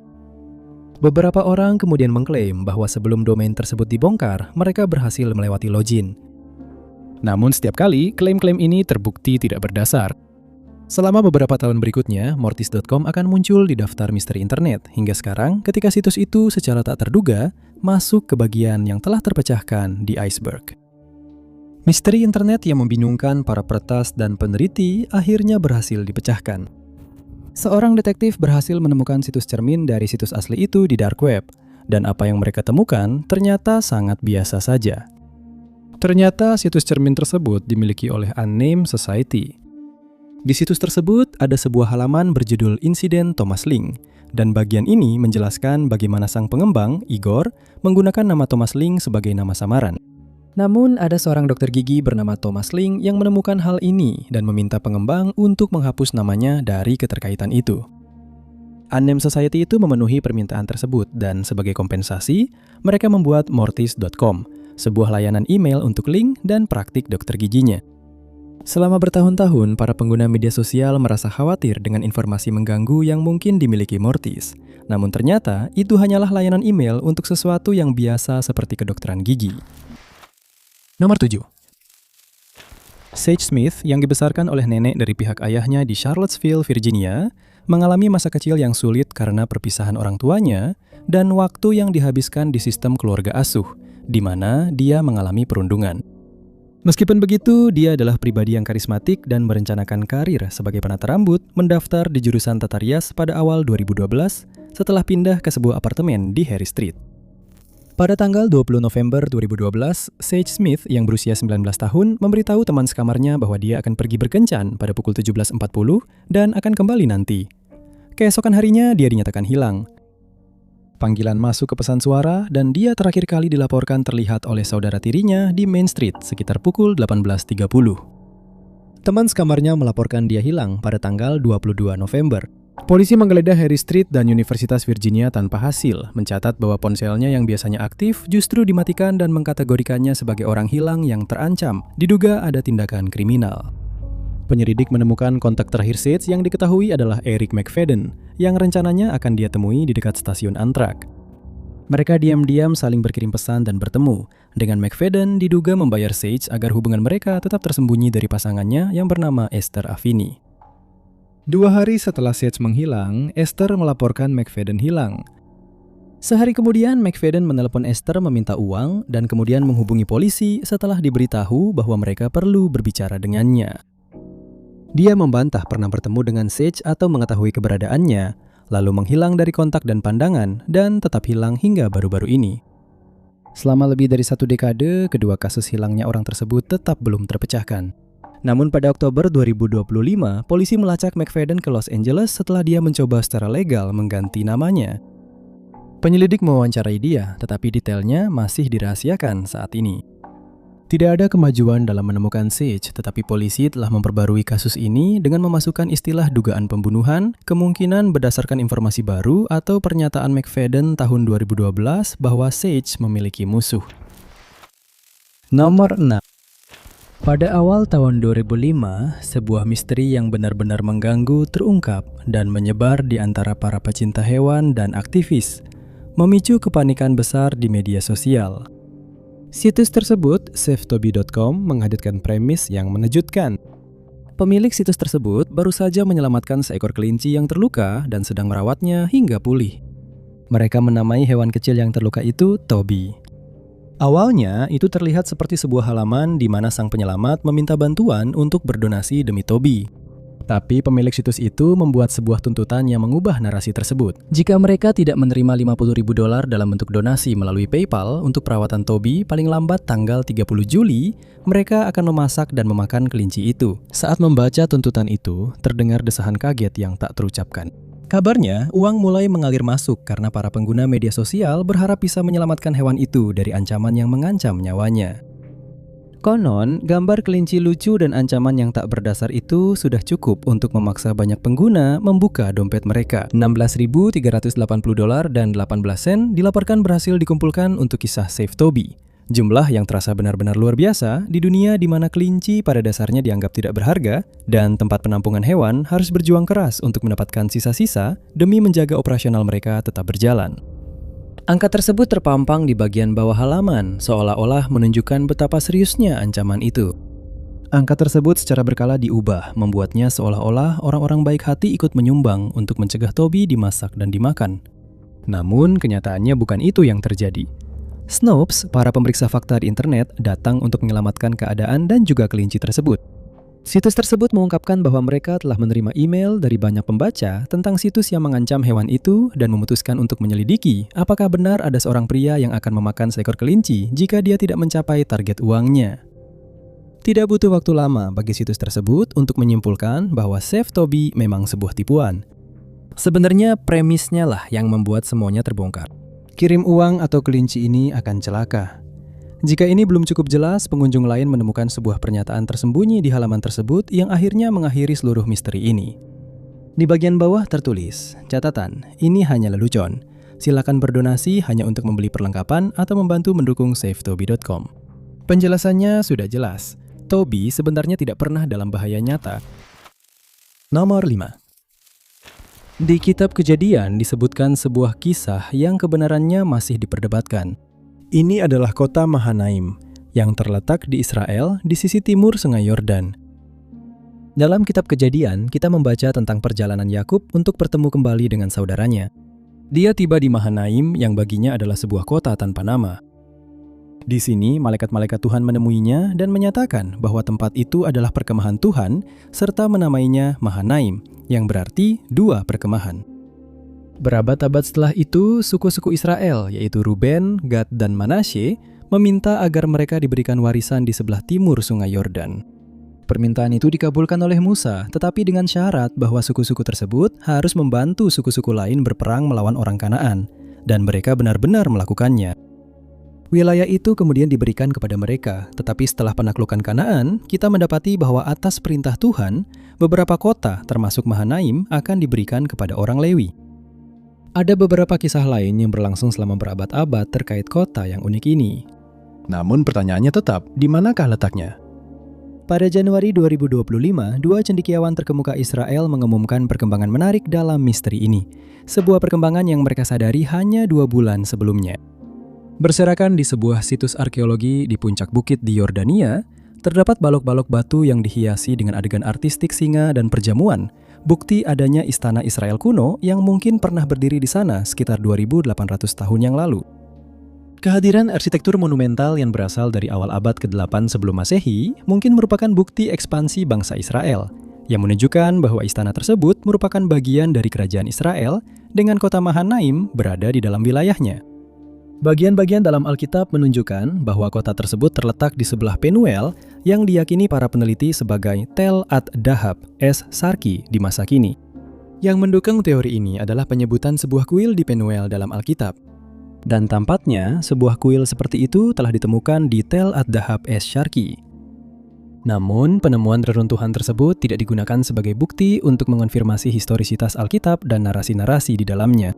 Beberapa orang kemudian mengklaim bahwa sebelum domain tersebut dibongkar, mereka berhasil melewati login. Namun setiap kali, klaim-klaim ini terbukti tidak berdasar. Selama beberapa tahun berikutnya, Mortis.com akan muncul di daftar misteri internet, hingga sekarang ketika situs itu secara tak terduga masuk ke bagian yang telah terpecahkan di iceberg. Misteri internet yang membingungkan para peretas dan peneliti akhirnya berhasil dipecahkan. Seorang detektif berhasil menemukan situs cermin dari situs asli itu di dark web, dan apa yang mereka temukan ternyata sangat biasa saja. Ternyata situs cermin tersebut dimiliki oleh Unnamed Society. Di situs tersebut ada sebuah halaman berjudul Insiden Thomas Link, dan bagian ini menjelaskan bagaimana sang pengembang, Igor, menggunakan nama Thomas Link sebagai nama samaran. Namun, ada seorang dokter gigi bernama Thomas Link yang menemukan hal ini dan meminta pengembang untuk menghapus namanya dari keterkaitan itu. Unnamed Society itu memenuhi permintaan tersebut dan sebagai kompensasi, mereka membuat Mortis.com, sebuah layanan email untuk Link dan praktik dokter giginya. Selama bertahun-tahun, para pengguna media sosial merasa khawatir dengan informasi mengganggu yang mungkin dimiliki Mortis. Namun ternyata, itu hanyalah layanan email untuk sesuatu yang biasa seperti kedokteran gigi. Nomor 7. Sage Smith yang dibesarkan oleh nenek dari pihak ayahnya di Charlottesville, Virginia, mengalami masa kecil yang sulit karena perpisahan orang tuanya dan waktu yang dihabiskan di sistem keluarga asuh, di mana dia mengalami perundungan. Meskipun begitu, dia adalah pribadi yang karismatik dan merencanakan karir sebagai penata rambut, mendaftar di jurusan tata rias pada awal 2012 setelah pindah ke sebuah apartemen di Harry Street. Pada tanggal 20 November 2012, Sage Smith yang berusia 19 tahun memberitahu teman sekamarnya bahwa dia akan pergi berkencan pada pukul 17.40 dan akan kembali nanti. Keesokan harinya, dia dinyatakan hilang. Panggilan masuk ke pesan suara dan dia terakhir kali dilaporkan terlihat oleh saudara tirinya di Main Street sekitar pukul 18.30. Teman sekamarnya melaporkan dia hilang pada tanggal 22 November. Polisi menggeledah Harry Street dan Universitas Virginia tanpa hasil, mencatat bahwa ponselnya yang biasanya aktif justru dimatikan dan mengkategorikannya sebagai orang hilang yang terancam, diduga ada tindakan kriminal. Penyelidik menemukan kontak terakhir Sage yang diketahui adalah Eric McFadden, yang rencananya akan dia temui di dekat stasiun Amtrak. Mereka diam-diam saling berkirim pesan dan bertemu, dengan McFadden diduga membayar Sage agar hubungan mereka tetap tersembunyi dari pasangannya yang bernama Esther Affini. 2 hari setelah Sage menghilang, Esther melaporkan McFadden hilang. Sehari kemudian, McFadden menelpon Esther meminta uang dan kemudian menghubungi polisi setelah diberitahu bahwa mereka perlu berbicara dengannya. Dia membantah pernah bertemu dengan Sage atau mengetahui keberadaannya, lalu menghilang dari kontak dan pandangan, dan tetap hilang hingga baru-baru ini. Selama lebih dari 1 dekade, kedua kasus hilangnya orang tersebut tetap belum terpecahkan. Namun pada Oktober 2025, polisi melacak McFadden ke Los Angeles setelah dia mencoba secara legal mengganti namanya. Penyelidik mewawancarai dia, tetapi detailnya masih dirahasiakan saat ini. Tidak ada kemajuan dalam menemukan Sage, tetapi polisi telah memperbarui kasus ini dengan memasukkan istilah dugaan pembunuhan, kemungkinan berdasarkan informasi baru atau pernyataan McFadden tahun 2012 bahwa Sage memiliki musuh. Nomor 6. Pada awal tahun 2005, sebuah misteri yang benar-benar mengganggu terungkap dan menyebar di antara para pecinta hewan dan aktivis, memicu kepanikan besar di media sosial. Situs tersebut, SaveToby.com, menghadirkan premis yang menejutkan. Pemilik situs tersebut baru saja menyelamatkan seekor kelinci yang terluka dan sedang merawatnya hingga pulih. Mereka menamai hewan kecil yang terluka itu Toby. Awalnya, itu terlihat seperti sebuah halaman di mana sang penyelamat meminta bantuan untuk berdonasi demi Toby. Tapi pemilik situs itu membuat sebuah tuntutan yang mengubah narasi tersebut. Jika mereka tidak menerima $50.000 dalam bentuk donasi melalui PayPal untuk perawatan Toby paling lambat tanggal 30 Juli, mereka akan memasak dan memakan kelinci itu. Saat membaca tuntutan itu, terdengar desahan kaget yang tak terucapkan. Kabarnya, uang mulai mengalir masuk karena para pengguna media sosial berharap bisa menyelamatkan hewan itu dari ancaman yang mengancam nyawanya. Konon, gambar kelinci lucu dan ancaman yang tak berdasar itu sudah cukup untuk memaksa banyak pengguna membuka dompet mereka. $16.380 dan 18 sen dilaporkan berhasil dikumpulkan untuk kisah Save Toby. Jumlah yang terasa benar-benar luar biasa di dunia di mana kelinci pada dasarnya dianggap tidak berharga dan tempat penampungan hewan harus berjuang keras untuk mendapatkan sisa-sisa demi menjaga operasional mereka tetap berjalan. Angka tersebut terpampang di bagian bawah halaman, seolah-olah menunjukkan betapa seriusnya ancaman itu. Angka tersebut secara berkala diubah, membuatnya seolah-olah orang-orang baik hati ikut menyumbang untuk mencegah Toby dimasak dan dimakan. Namun, kenyataannya bukan itu yang terjadi. Snopes, para pemeriksa fakta di internet, datang untuk menyelamatkan keadaan dan juga kelinci tersebut. Situs tersebut mengungkapkan bahwa mereka telah menerima email dari banyak pembaca tentang situs yang mengancam hewan itu dan memutuskan untuk menyelidiki apakah benar ada seorang pria yang akan memakan seekor kelinci jika dia tidak mencapai target uangnya. Tidak butuh waktu lama bagi situs tersebut untuk menyimpulkan bahwa Save Toby memang sebuah tipuan. Sebenarnya premisnya lah yang membuat semuanya terbongkar. Kirim uang atau kelinci ini akan celaka. Jika ini belum cukup jelas, pengunjung lain menemukan sebuah pernyataan tersembunyi di halaman tersebut yang akhirnya mengakhiri seluruh misteri ini. Di bagian bawah tertulis, catatan, ini hanya lelucon. Silakan berdonasi hanya untuk membeli perlengkapan atau membantu mendukung SaveToby.com. Penjelasannya sudah jelas. Toby sebenarnya tidak pernah dalam bahaya nyata. Nomor 5. Di kitab Kejadian disebutkan sebuah kisah yang kebenarannya masih diperdebatkan. Ini adalah kota Mahanaim, yang terletak di Israel di sisi timur Sungai Yordan. Dalam kitab Kejadian, kita membaca tentang perjalanan Yakub untuk bertemu kembali dengan saudaranya. Dia tiba di Mahanaim yang baginya adalah sebuah kota tanpa nama. Di sini, malaikat-malaikat Tuhan menemuinya dan menyatakan bahwa tempat itu adalah perkemahan Tuhan, serta menamainya Mahanaim, yang berarti dua perkemahan. Berabad-abad setelah itu, suku-suku Israel, yaitu Ruben, Gad, dan Manasye, meminta agar mereka diberikan warisan di sebelah timur Sungai Yordan. Permintaan itu dikabulkan oleh Musa, tetapi dengan syarat bahwa suku-suku tersebut harus membantu suku-suku lain berperang melawan orang Kanaan, dan mereka benar-benar melakukannya. Wilayah itu kemudian diberikan kepada mereka, tetapi setelah penaklukan Kanaan, kita mendapati bahwa atas perintah Tuhan, beberapa kota termasuk Mahanaim akan diberikan kepada orang Lewi. Ada beberapa kisah lain yang berlangsung selama berabad-abad terkait kota yang unik ini. Namun pertanyaannya tetap, di manakah letaknya? Pada Januari 2025, dua cendekiawan terkemuka Israel mengumumkan perkembangan menarik dalam misteri ini. Sebuah perkembangan yang mereka sadari hanya 2 bulan sebelumnya. Berserakan di sebuah situs arkeologi di puncak bukit di Yordania, terdapat balok-balok batu yang dihiasi dengan adegan artistik singa dan perjamuan, bukti adanya istana Israel kuno yang mungkin pernah berdiri di sana sekitar 2.800 tahun yang lalu. Kehadiran arsitektur monumental yang berasal dari awal abad ke-8 sebelum Masehi mungkin merupakan bukti ekspansi bangsa Israel, yang menunjukkan bahwa istana tersebut merupakan bagian dari kerajaan Israel dengan kota Mahanaim berada di dalam wilayahnya. Bagian-bagian dalam Alkitab menunjukkan bahwa kota tersebut terletak di sebelah Penuel yang diyakini para peneliti sebagai Tel ad-Dahab es-Sarki di masa kini. Yang mendukung teori ini adalah penyebutan sebuah kuil di Penuel dalam Alkitab. Dan tampaknya sebuah kuil seperti itu telah ditemukan di Tel ad-Dahab es-Sarki. Namun, penemuan reruntuhan tersebut tidak digunakan sebagai bukti untuk mengonfirmasi historisitas Alkitab dan narasi-narasi di dalamnya.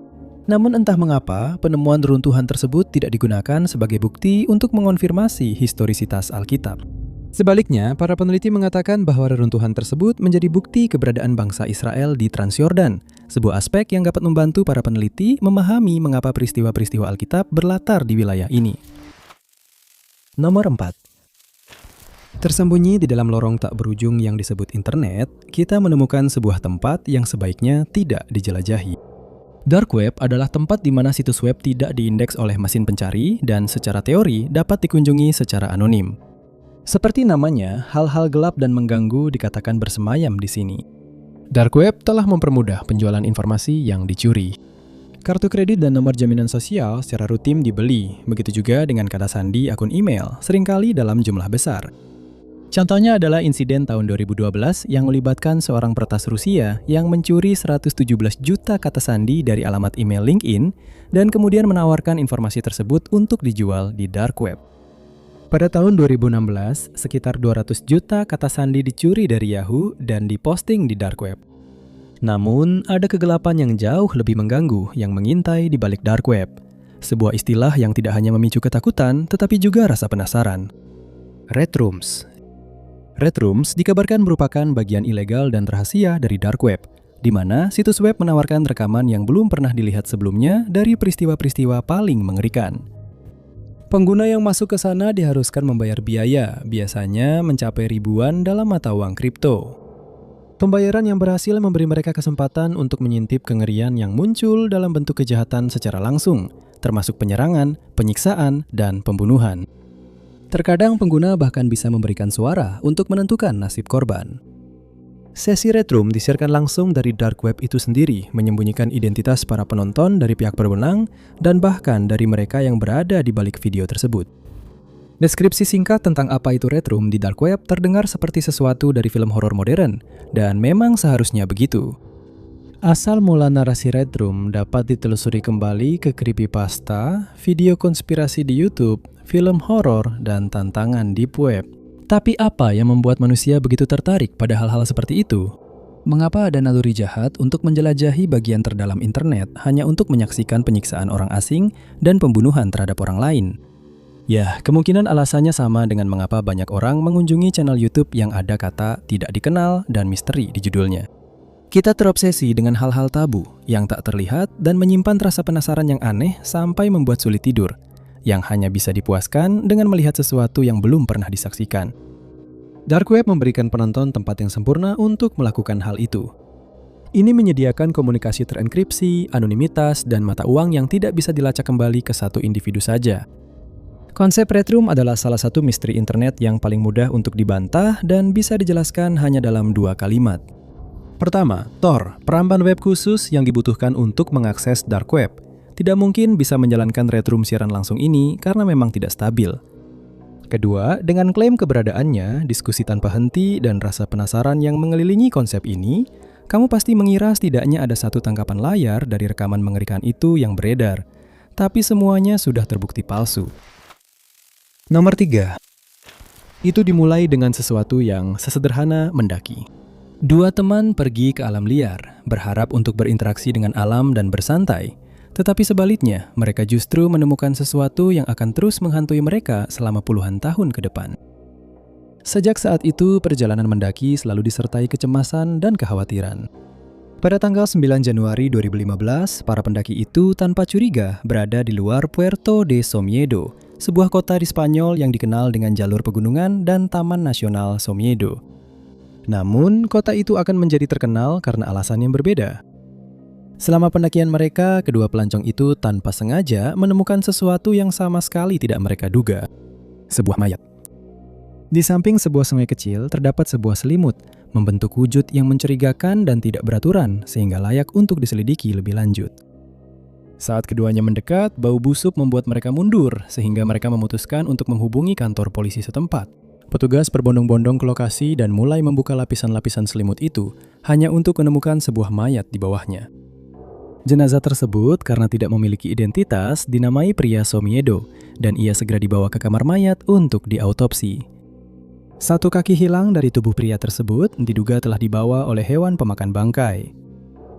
Namun entah mengapa, penemuan reruntuhan tersebut tidak digunakan sebagai bukti untuk mengonfirmasi historisitas Alkitab. Sebaliknya, para peneliti mengatakan bahwa reruntuhan tersebut menjadi bukti keberadaan bangsa Israel di Transyordan, sebuah aspek yang dapat membantu para peneliti memahami mengapa peristiwa-peristiwa Alkitab berlatar di wilayah ini. Nomor 4. Tersembunyi di dalam lorong tak berujung yang disebut internet, kita menemukan sebuah tempat yang sebaiknya tidak dijelajahi. Dark Web adalah tempat di mana situs web tidak diindeks oleh mesin pencari dan secara teori dapat dikunjungi secara anonim. Seperti namanya, hal-hal gelap dan mengganggu dikatakan bersemayam di sini. Dark Web telah mempermudah penjualan informasi yang dicuri. Kartu kredit dan nomor jaminan sosial secara rutin dibeli, begitu juga dengan kata sandi akun email, seringkali dalam jumlah besar. Contohnya adalah insiden tahun 2012 yang melibatkan seorang peretas Rusia yang mencuri 117 juta kata sandi dari alamat email LinkedIn dan kemudian menawarkan informasi tersebut untuk dijual di dark web. Pada tahun 2016, sekitar 200 juta kata sandi dicuri dari Yahoo dan diposting di dark web. Namun, ada kegelapan yang jauh lebih mengganggu yang mengintai di balik dark web. Sebuah istilah yang tidak hanya memicu ketakutan, tetapi juga rasa penasaran. Red Rooms. Red Rooms dikabarkan merupakan bagian ilegal dan rahasia dari dark web, di mana situs web menawarkan rekaman yang belum pernah dilihat sebelumnya dari peristiwa-peristiwa paling mengerikan. Pengguna yang masuk ke sana diharuskan membayar biaya, biasanya mencapai ribuan dalam mata uang kripto. Pembayaran yang berhasil memberi mereka kesempatan untuk menyintip kengerian yang muncul dalam bentuk kejahatan secara langsung, termasuk penyerangan, penyiksaan, dan pembunuhan. Terkadang pengguna bahkan bisa memberikan suara untuk menentukan nasib korban. Sesi Red Room disiarkan langsung dari dark web itu sendiri, menyembunyikan identitas para penonton dari pihak berwenang dan bahkan dari mereka yang berada di balik video tersebut. Deskripsi singkat tentang apa itu Red Room di dark web terdengar seperti sesuatu dari film horor modern, dan memang seharusnya begitu. Asal mula narasi Red Room dapat ditelusuri kembali ke creepypasta, video konspirasi di YouTube, film horor, dan tantangan deep web. Tapi apa yang membuat manusia begitu tertarik pada hal-hal seperti itu? Mengapa ada naluri jahat untuk menjelajahi bagian terdalam internet hanya untuk menyaksikan penyiksaan orang asing dan pembunuhan terhadap orang lain? Ya, kemungkinan alasannya sama dengan mengapa banyak orang mengunjungi channel YouTube yang ada kata tidak dikenal dan misteri di judulnya. Kita terobsesi dengan hal-hal tabu yang tak terlihat dan menyimpan rasa penasaran yang aneh sampai membuat sulit tidur, yang hanya bisa dipuaskan dengan melihat sesuatu yang belum pernah disaksikan. Dark web memberikan penonton tempat yang sempurna untuk melakukan hal itu. Ini menyediakan komunikasi terenkripsi, anonimitas, dan mata uang yang tidak bisa dilacak kembali ke satu individu saja. Konsep Red Room adalah salah satu misteri internet yang paling mudah untuk dibantah dan bisa dijelaskan hanya dalam 2 kalimat. Pertama, Tor, peramban web khusus yang dibutuhkan untuk mengakses dark web, tidak mungkin bisa menjalankan Red Room siaran langsung ini karena memang tidak stabil. Kedua, dengan klaim keberadaannya, diskusi tanpa henti, dan rasa penasaran yang mengelilingi konsep ini, kamu pasti mengira setidaknya ada satu tangkapan layar dari rekaman mengerikan itu yang beredar. Tapi semuanya sudah terbukti palsu. Nomor 3. Itu dimulai dengan sesuatu yang sesederhana mendaki. 2 teman pergi ke alam liar, berharap untuk berinteraksi dengan alam dan bersantai. Tetapi sebaliknya, mereka justru menemukan sesuatu yang akan terus menghantui mereka selama puluhan tahun ke depan. Sejak saat itu, perjalanan mendaki selalu disertai kecemasan dan kekhawatiran. Pada tanggal 9 Januari 2015, para pendaki itu tanpa curiga berada di luar Puerto de Somiedo, sebuah kota di Spanyol yang dikenal dengan jalur pegunungan dan Taman Nasional Somiedo. Namun, kota itu akan menjadi terkenal karena alasan yang berbeda. Selama pendakian mereka, kedua pelancong itu tanpa sengaja menemukan sesuatu yang sama sekali tidak mereka duga. Sebuah mayat. Di samping sebuah sungai kecil, terdapat sebuah selimut, membentuk wujud yang mencurigakan dan tidak beraturan, sehingga layak untuk diselidiki lebih lanjut. Saat keduanya mendekat, bau busuk membuat mereka mundur, sehingga mereka memutuskan untuk menghubungi kantor polisi setempat. Petugas berbondong-bondong ke lokasi dan mulai membuka lapisan-lapisan selimut itu hanya untuk menemukan sebuah mayat di bawahnya. Jenazah tersebut karena tidak memiliki identitas dinamai pria Somiedo dan ia segera dibawa ke kamar mayat untuk diautopsi. Satu kaki hilang dari tubuh pria tersebut diduga telah dibawa oleh hewan pemakan bangkai.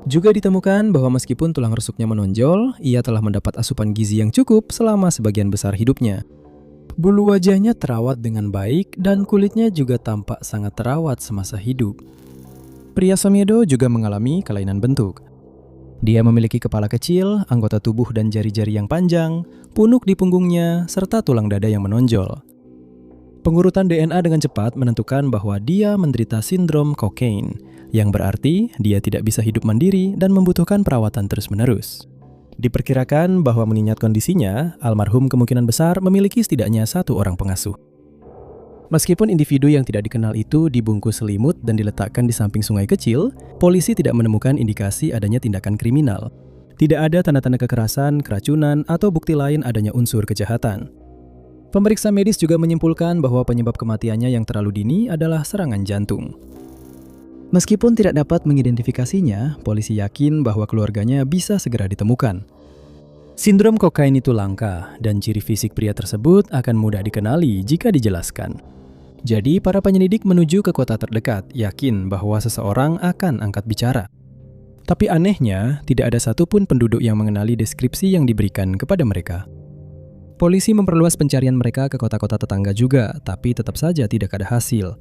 Juga ditemukan bahwa meskipun tulang rusuknya menonjol, ia telah mendapat asupan gizi yang cukup selama sebagian besar hidupnya. Bulu wajahnya terawat dengan baik dan kulitnya juga tampak sangat terawat semasa hidup. Pria Somiedo juga mengalami kelainan bentuk. Dia memiliki kepala kecil, anggota tubuh dan jari-jari yang panjang, punuk di punggungnya, serta tulang dada yang menonjol. Pengurutan DNA dengan cepat menentukan bahwa dia menderita sindrom Cockayne, yang berarti dia tidak bisa hidup mandiri dan membutuhkan perawatan terus-menerus. Diperkirakan bahwa mengingat kondisinya, almarhum kemungkinan besar memiliki setidaknya 1 orang pengasuh. Meskipun individu yang tidak dikenal itu dibungkus selimut dan diletakkan di samping sungai kecil, polisi tidak menemukan indikasi adanya tindakan kriminal. Tidak ada tanda-tanda kekerasan, keracunan, atau bukti lain adanya unsur kejahatan. Pemeriksa medis juga menyimpulkan bahwa penyebab kematiannya yang terlalu dini adalah serangan jantung. Meskipun tidak dapat mengidentifikasinya, polisi yakin bahwa keluarganya bisa segera ditemukan. Sindrom kokain itu langka, dan ciri fisik pria tersebut akan mudah dikenali jika dijelaskan. Jadi, para penyelidik menuju ke kota terdekat, yakin bahwa seseorang akan angkat bicara. Tapi anehnya, tidak ada satupun penduduk yang mengenali deskripsi yang diberikan kepada mereka. Polisi memperluas pencarian mereka ke kota-kota tetangga juga, tapi tetap saja tidak ada hasil.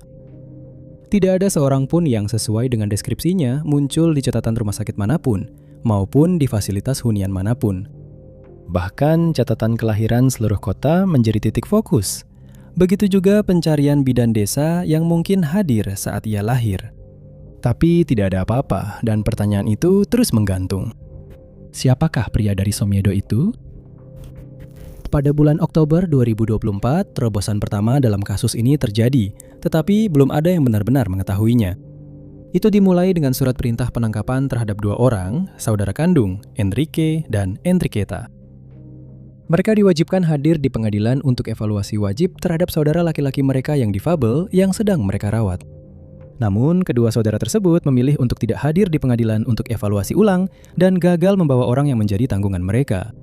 Tidak ada seorang pun yang sesuai dengan deskripsinya muncul di catatan rumah sakit manapun, maupun di fasilitas hunian manapun. Bahkan catatan kelahiran seluruh kota menjadi titik fokus. Begitu juga pencarian bidan desa yang mungkin hadir saat ia lahir. Tapi tidak ada apa-apa, dan pertanyaan itu terus menggantung. Siapakah pria dari Somiedo itu? Pada bulan Oktober 2024, terobosan pertama dalam kasus ini terjadi, tetapi belum ada yang benar-benar mengetahuinya. Itu dimulai dengan surat perintah penangkapan terhadap 2 orang, saudara kandung, Enrique dan Enriqueta. Mereka diwajibkan hadir di pengadilan untuk evaluasi wajib terhadap saudara laki-laki mereka yang difabel yang sedang mereka rawat. Namun, kedua saudara tersebut memilih untuk tidak hadir di pengadilan untuk evaluasi ulang dan gagal membawa orang yang menjadi tanggungan mereka.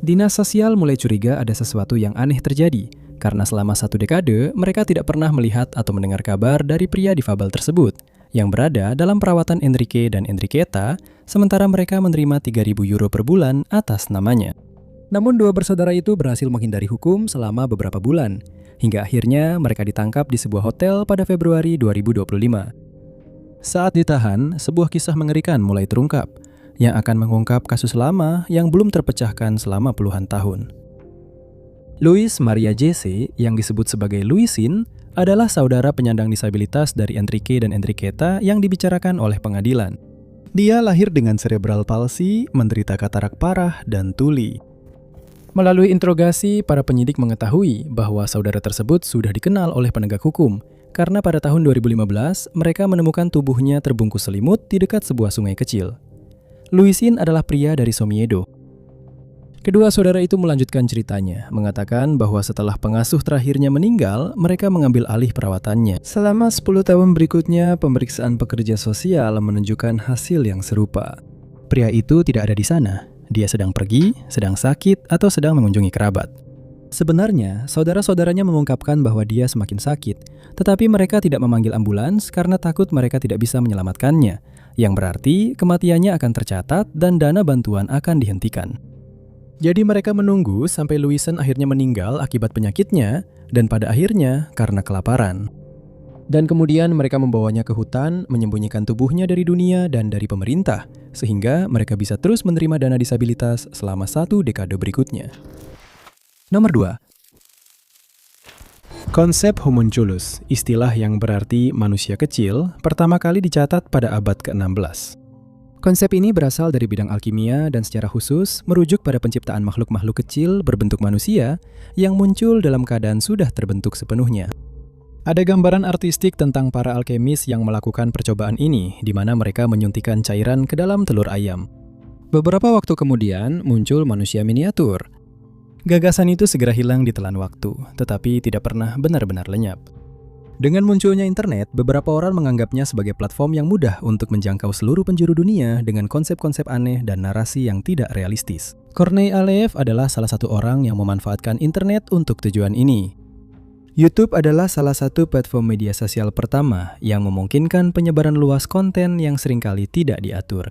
Dinas sosial mulai curiga ada sesuatu yang aneh terjadi, karena selama 1 dekade mereka tidak pernah melihat atau mendengar kabar dari pria difabel tersebut, yang berada dalam perawatan Enrique dan Enriqueta, sementara mereka menerima 3.000 euro per bulan atas namanya. Namun 2 bersaudara itu berhasil menghindari hukum selama beberapa bulan, hingga akhirnya mereka ditangkap di sebuah hotel pada Februari 2025. Saat ditahan, sebuah kisah mengerikan mulai terungkap, yang akan mengungkap kasus lama yang belum terpecahkan selama puluhan tahun. Luis Maria Jesse, yang disebut sebagai Luisin, adalah saudara penyandang disabilitas dari Enrique dan Enriqueta yang dibicarakan oleh pengadilan. Dia lahir dengan cerebral palsy, menderita katarak parah, dan tuli. Melalui interogasi, para penyidik mengetahui bahwa saudara tersebut sudah dikenal oleh penegak hukum, karena pada tahun 2015 mereka menemukan tubuhnya terbungkus selimut di dekat sebuah sungai kecil. Luisin adalah pria dari Somiedo. Kedua saudara itu melanjutkan ceritanya, mengatakan bahwa setelah pengasuh terakhirnya meninggal, mereka mengambil alih perawatannya. Selama 10 tahun berikutnya, pemeriksaan pekerja sosial menunjukkan hasil yang serupa. Pria itu tidak ada di sana. Dia sedang pergi, sedang sakit, atau sedang mengunjungi kerabat. Sebenarnya, saudara-saudaranya mengungkapkan bahwa dia semakin sakit, tetapi mereka tidak memanggil ambulans karena takut mereka tidak bisa menyelamatkannya, yang berarti kematiannya akan tercatat dan dana bantuan akan dihentikan. Jadi mereka menunggu sampai Luisin akhirnya meninggal akibat penyakitnya dan pada akhirnya karena kelaparan. Dan kemudian mereka membawanya ke hutan, menyembunyikan tubuhnya dari dunia dan dari pemerintah, sehingga mereka bisa terus menerima dana disabilitas selama 1 dekade berikutnya. Nomor 2. Konsep homunculus, istilah yang berarti manusia kecil, pertama kali dicatat pada abad ke-16. Konsep ini berasal dari bidang alkimia dan secara khusus merujuk pada penciptaan makhluk-makhluk kecil berbentuk manusia yang muncul dalam keadaan sudah terbentuk sepenuhnya. Ada gambaran artistik tentang para alkemis yang melakukan percobaan ini, di mana mereka menyuntikkan cairan ke dalam telur ayam. Beberapa waktu kemudian muncul manusia miniatur. Gagasan itu segera hilang di telan waktu, tetapi tidak pernah benar-benar lenyap. Dengan munculnya internet, beberapa orang menganggapnya sebagai platform yang mudah untuk menjangkau seluruh penjuru dunia dengan konsep-konsep aneh dan narasi yang tidak realistis. Corneille Alev adalah salah satu orang yang memanfaatkan internet untuk tujuan ini. YouTube adalah salah satu platform media sosial pertama yang memungkinkan penyebaran luas konten yang seringkali tidak diatur.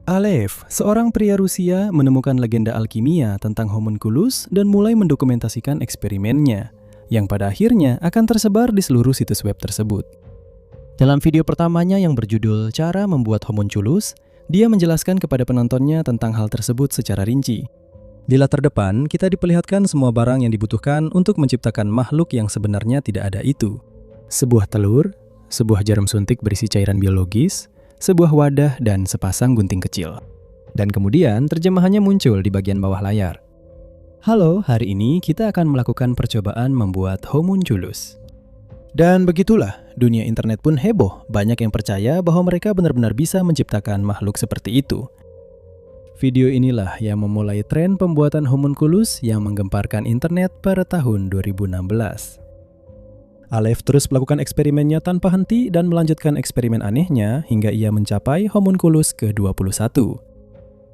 Alev, seorang pria Rusia, menemukan legenda alkimia tentang homunculus dan mulai mendokumentasikan eksperimennya, yang pada akhirnya akan tersebar di seluruh situs web tersebut. Dalam video pertamanya yang berjudul Cara Membuat Homunculus, dia menjelaskan kepada penontonnya tentang hal tersebut secara rinci. Di latar depan, kita diperlihatkan semua barang yang dibutuhkan untuk menciptakan makhluk yang sebenarnya tidak ada itu. Sebuah telur, sebuah jarum suntik berisi cairan biologis, sebuah wadah, dan sepasang gunting kecil. Dan kemudian terjemahannya muncul di bagian bawah layar. Halo, hari ini kita akan melakukan percobaan membuat homunculus. Dan begitulah, dunia internet pun heboh. Banyak yang percaya bahwa mereka benar-benar bisa menciptakan makhluk seperti itu. Video inilah yang memulai tren pembuatan homunculus yang menggemparkan internet pada tahun 2016. Aleph terus melakukan eksperimennya tanpa henti dan melanjutkan eksperimen anehnya hingga ia mencapai homunculus ke-21.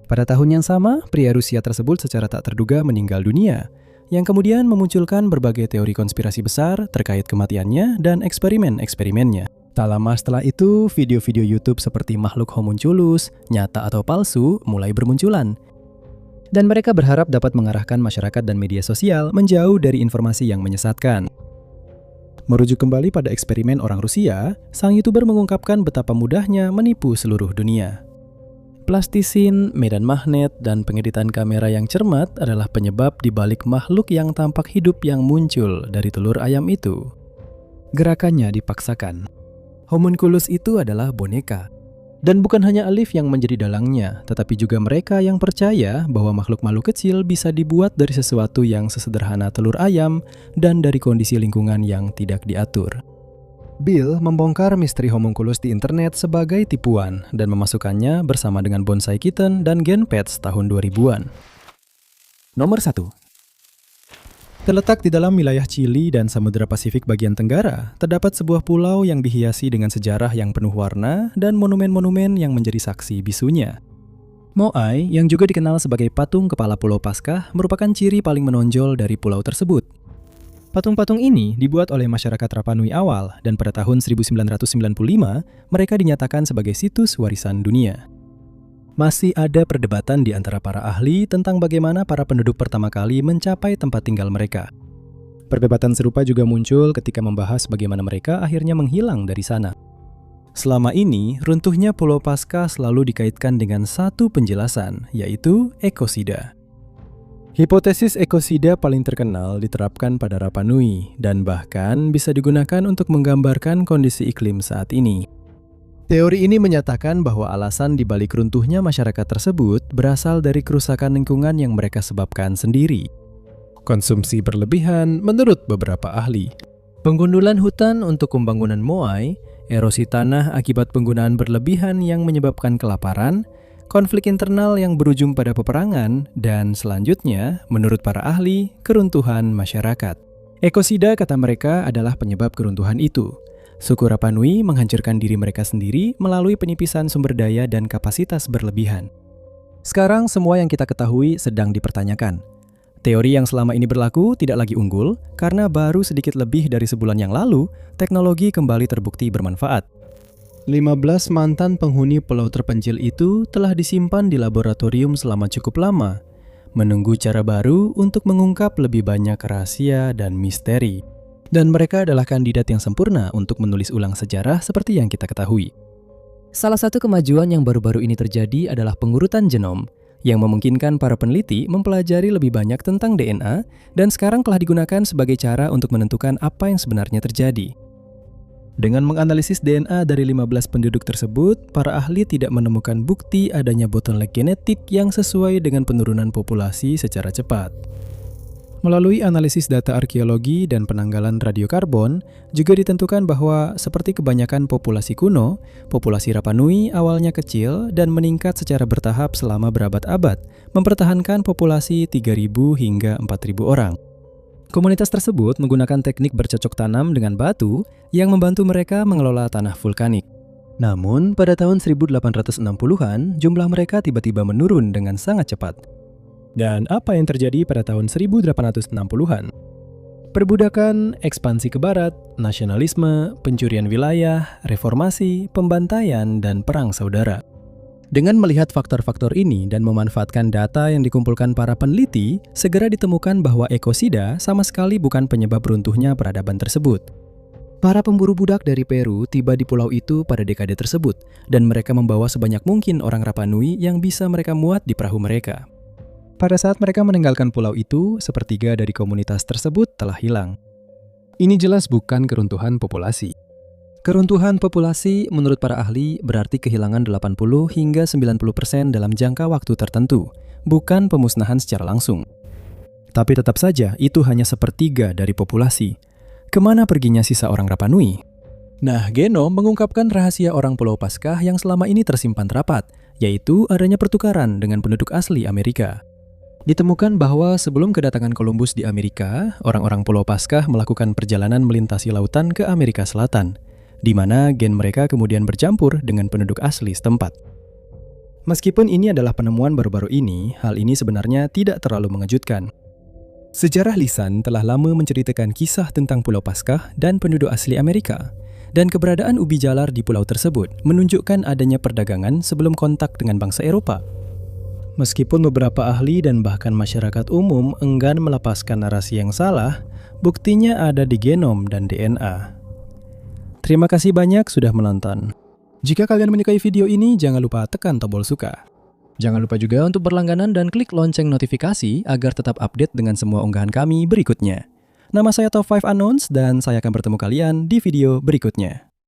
Pada tahun yang sama, pria Rusia tersebut secara tak terduga meninggal dunia, yang kemudian memunculkan berbagai teori konspirasi besar terkait kematiannya dan eksperimen-eksperimennya. Tak lama setelah itu, video-video YouTube seperti makhluk homunculus, nyata atau palsu, mulai bermunculan. Dan mereka berharap dapat mengarahkan masyarakat dan media sosial menjauh dari informasi yang menyesatkan. Merujuk kembali pada eksperimen orang Rusia, sang YouTuber mengungkapkan betapa mudahnya menipu seluruh dunia. Plastisin, medan magnet, dan pengeditan kamera yang cermat adalah penyebab di balik makhluk yang tampak hidup yang muncul dari telur ayam itu. Gerakannya dipaksakan. Homunculus itu adalah boneka. Dan bukan hanya Aleph yang menjadi dalangnya, tetapi juga mereka yang percaya bahwa makhluk-makhluk kecil bisa dibuat dari sesuatu yang sesederhana telur ayam dan dari kondisi lingkungan yang tidak diatur. Bill membongkar misteri homunculus di internet sebagai tipuan dan memasukkannya bersama dengan Bonsai Kitten dan Genpets tahun 2000-an. Nomor 1. Terletak di dalam wilayah Chili dan Samudra Pasifik bagian tenggara, terdapat sebuah pulau yang dihiasi dengan sejarah yang penuh warna dan monumen-monumen yang menjadi saksi bisunya. Moai, yang juga dikenal sebagai patung kepala Pulau Paskah, merupakan ciri paling menonjol dari pulau tersebut. Patung-patung ini dibuat oleh masyarakat Rapa Nui awal dan pada tahun 1995, mereka dinyatakan sebagai situs warisan dunia. Masih ada perdebatan di antara para ahli tentang bagaimana para penduduk pertama kali mencapai tempat tinggal mereka. Perdebatan serupa juga muncul ketika membahas bagaimana mereka akhirnya menghilang dari sana. Selama ini, runtuhnya Pulau Paskah selalu dikaitkan dengan satu penjelasan, yaitu ekosida. Hipotesis ekosida paling terkenal diterapkan pada Rapa Nui dan bahkan bisa digunakan untuk menggambarkan kondisi iklim saat ini. Teori ini menyatakan bahwa alasan di balik runtuhnya masyarakat tersebut berasal dari kerusakan lingkungan yang mereka sebabkan sendiri. Konsumsi berlebihan menurut beberapa ahli. Penggundulan hutan untuk pembangunan moai, erosi tanah akibat penggunaan berlebihan yang menyebabkan kelaparan, konflik internal yang berujung pada peperangan, dan selanjutnya, menurut para ahli, keruntuhan masyarakat. Ekosida, kata mereka, adalah penyebab keruntuhan itu. Suku Rapa Nui menghancurkan diri mereka sendiri melalui penipisan sumber daya dan kapasitas berlebihan. Sekarang semua yang kita ketahui sedang dipertanyakan. Teori yang selama ini berlaku tidak lagi unggul karena baru sedikit lebih dari sebulan yang lalu, teknologi kembali terbukti bermanfaat. 15 mantan penghuni pulau terpencil itu telah disimpan di laboratorium selama cukup lama, menunggu cara baru untuk mengungkap lebih banyak rahasia dan misteri. Dan mereka adalah kandidat yang sempurna untuk menulis ulang sejarah seperti yang kita ketahui. Salah satu kemajuan yang baru-baru ini terjadi adalah pengurutan genom, yang memungkinkan para peneliti mempelajari lebih banyak tentang DNA dan sekarang telah digunakan sebagai cara untuk menentukan apa yang sebenarnya terjadi. Dengan menganalisis DNA dari 15 penduduk tersebut, para ahli tidak menemukan bukti adanya bottleneck genetik yang sesuai dengan penurunan populasi secara cepat. Melalui analisis data arkeologi dan penanggalan radiokarbon, juga ditentukan bahwa seperti kebanyakan populasi kuno, populasi Rapa Nui awalnya kecil dan meningkat secara bertahap selama berabad-abad, mempertahankan populasi 3.000 hingga 4.000 orang. Komunitas tersebut menggunakan teknik bercocok tanam dengan batu yang membantu mereka mengelola tanah vulkanik. Namun, pada tahun 1860-an, jumlah mereka tiba-tiba menurun dengan sangat cepat. Dan apa yang terjadi pada tahun 1860-an? Perbudakan, ekspansi ke barat, nasionalisme, pencurian wilayah, reformasi, pembantaian, dan perang saudara. Dengan melihat faktor-faktor ini dan memanfaatkan data yang dikumpulkan para peneliti, segera ditemukan bahwa ekosida sama sekali bukan penyebab runtuhnya peradaban tersebut. Para pemburu budak dari Peru tiba di pulau itu pada dekade tersebut, dan mereka membawa sebanyak mungkin orang Rapa Nui yang bisa mereka muat di perahu mereka. Pada saat mereka meninggalkan pulau itu, sepertiga dari komunitas tersebut telah hilang. Ini jelas bukan keruntuhan populasi. Keruntuhan populasi menurut para ahli berarti kehilangan 80 hingga 90% dalam jangka waktu tertentu, bukan pemusnahan secara langsung. Tapi tetap saja itu hanya sepertiga dari populasi. Kemana perginya sisa orang Rapa Nui? Nah, Genom mengungkapkan rahasia orang Pulau Paskah yang selama ini tersimpan rapat, yaitu adanya pertukaran dengan penduduk asli Amerika. Ditemukan bahwa sebelum kedatangan Columbus di Amerika, orang-orang Pulau Paskah melakukan perjalanan melintasi lautan ke Amerika Selatan, di mana gen mereka kemudian bercampur dengan penduduk asli setempat. Meskipun ini adalah penemuan baru-baru ini, hal ini sebenarnya tidak terlalu mengejutkan. Sejarah lisan telah lama menceritakan kisah tentang Pulau Paskah dan penduduk asli Amerika, dan keberadaan ubi jalar di pulau tersebut menunjukkan adanya perdagangan sebelum kontak dengan bangsa Eropa. Meskipun beberapa ahli dan bahkan masyarakat umum enggan melepaskan narasi yang salah, buktinya ada di genom dan DNA. Terima kasih banyak sudah menonton. Jika kalian menyukai video ini, jangan lupa tekan tombol suka. Jangan lupa juga untuk berlangganan dan klik lonceng notifikasi agar tetap update dengan semua unggahan kami berikutnya. Nama saya Top 5 Unknowns dan saya akan bertemu kalian di video berikutnya.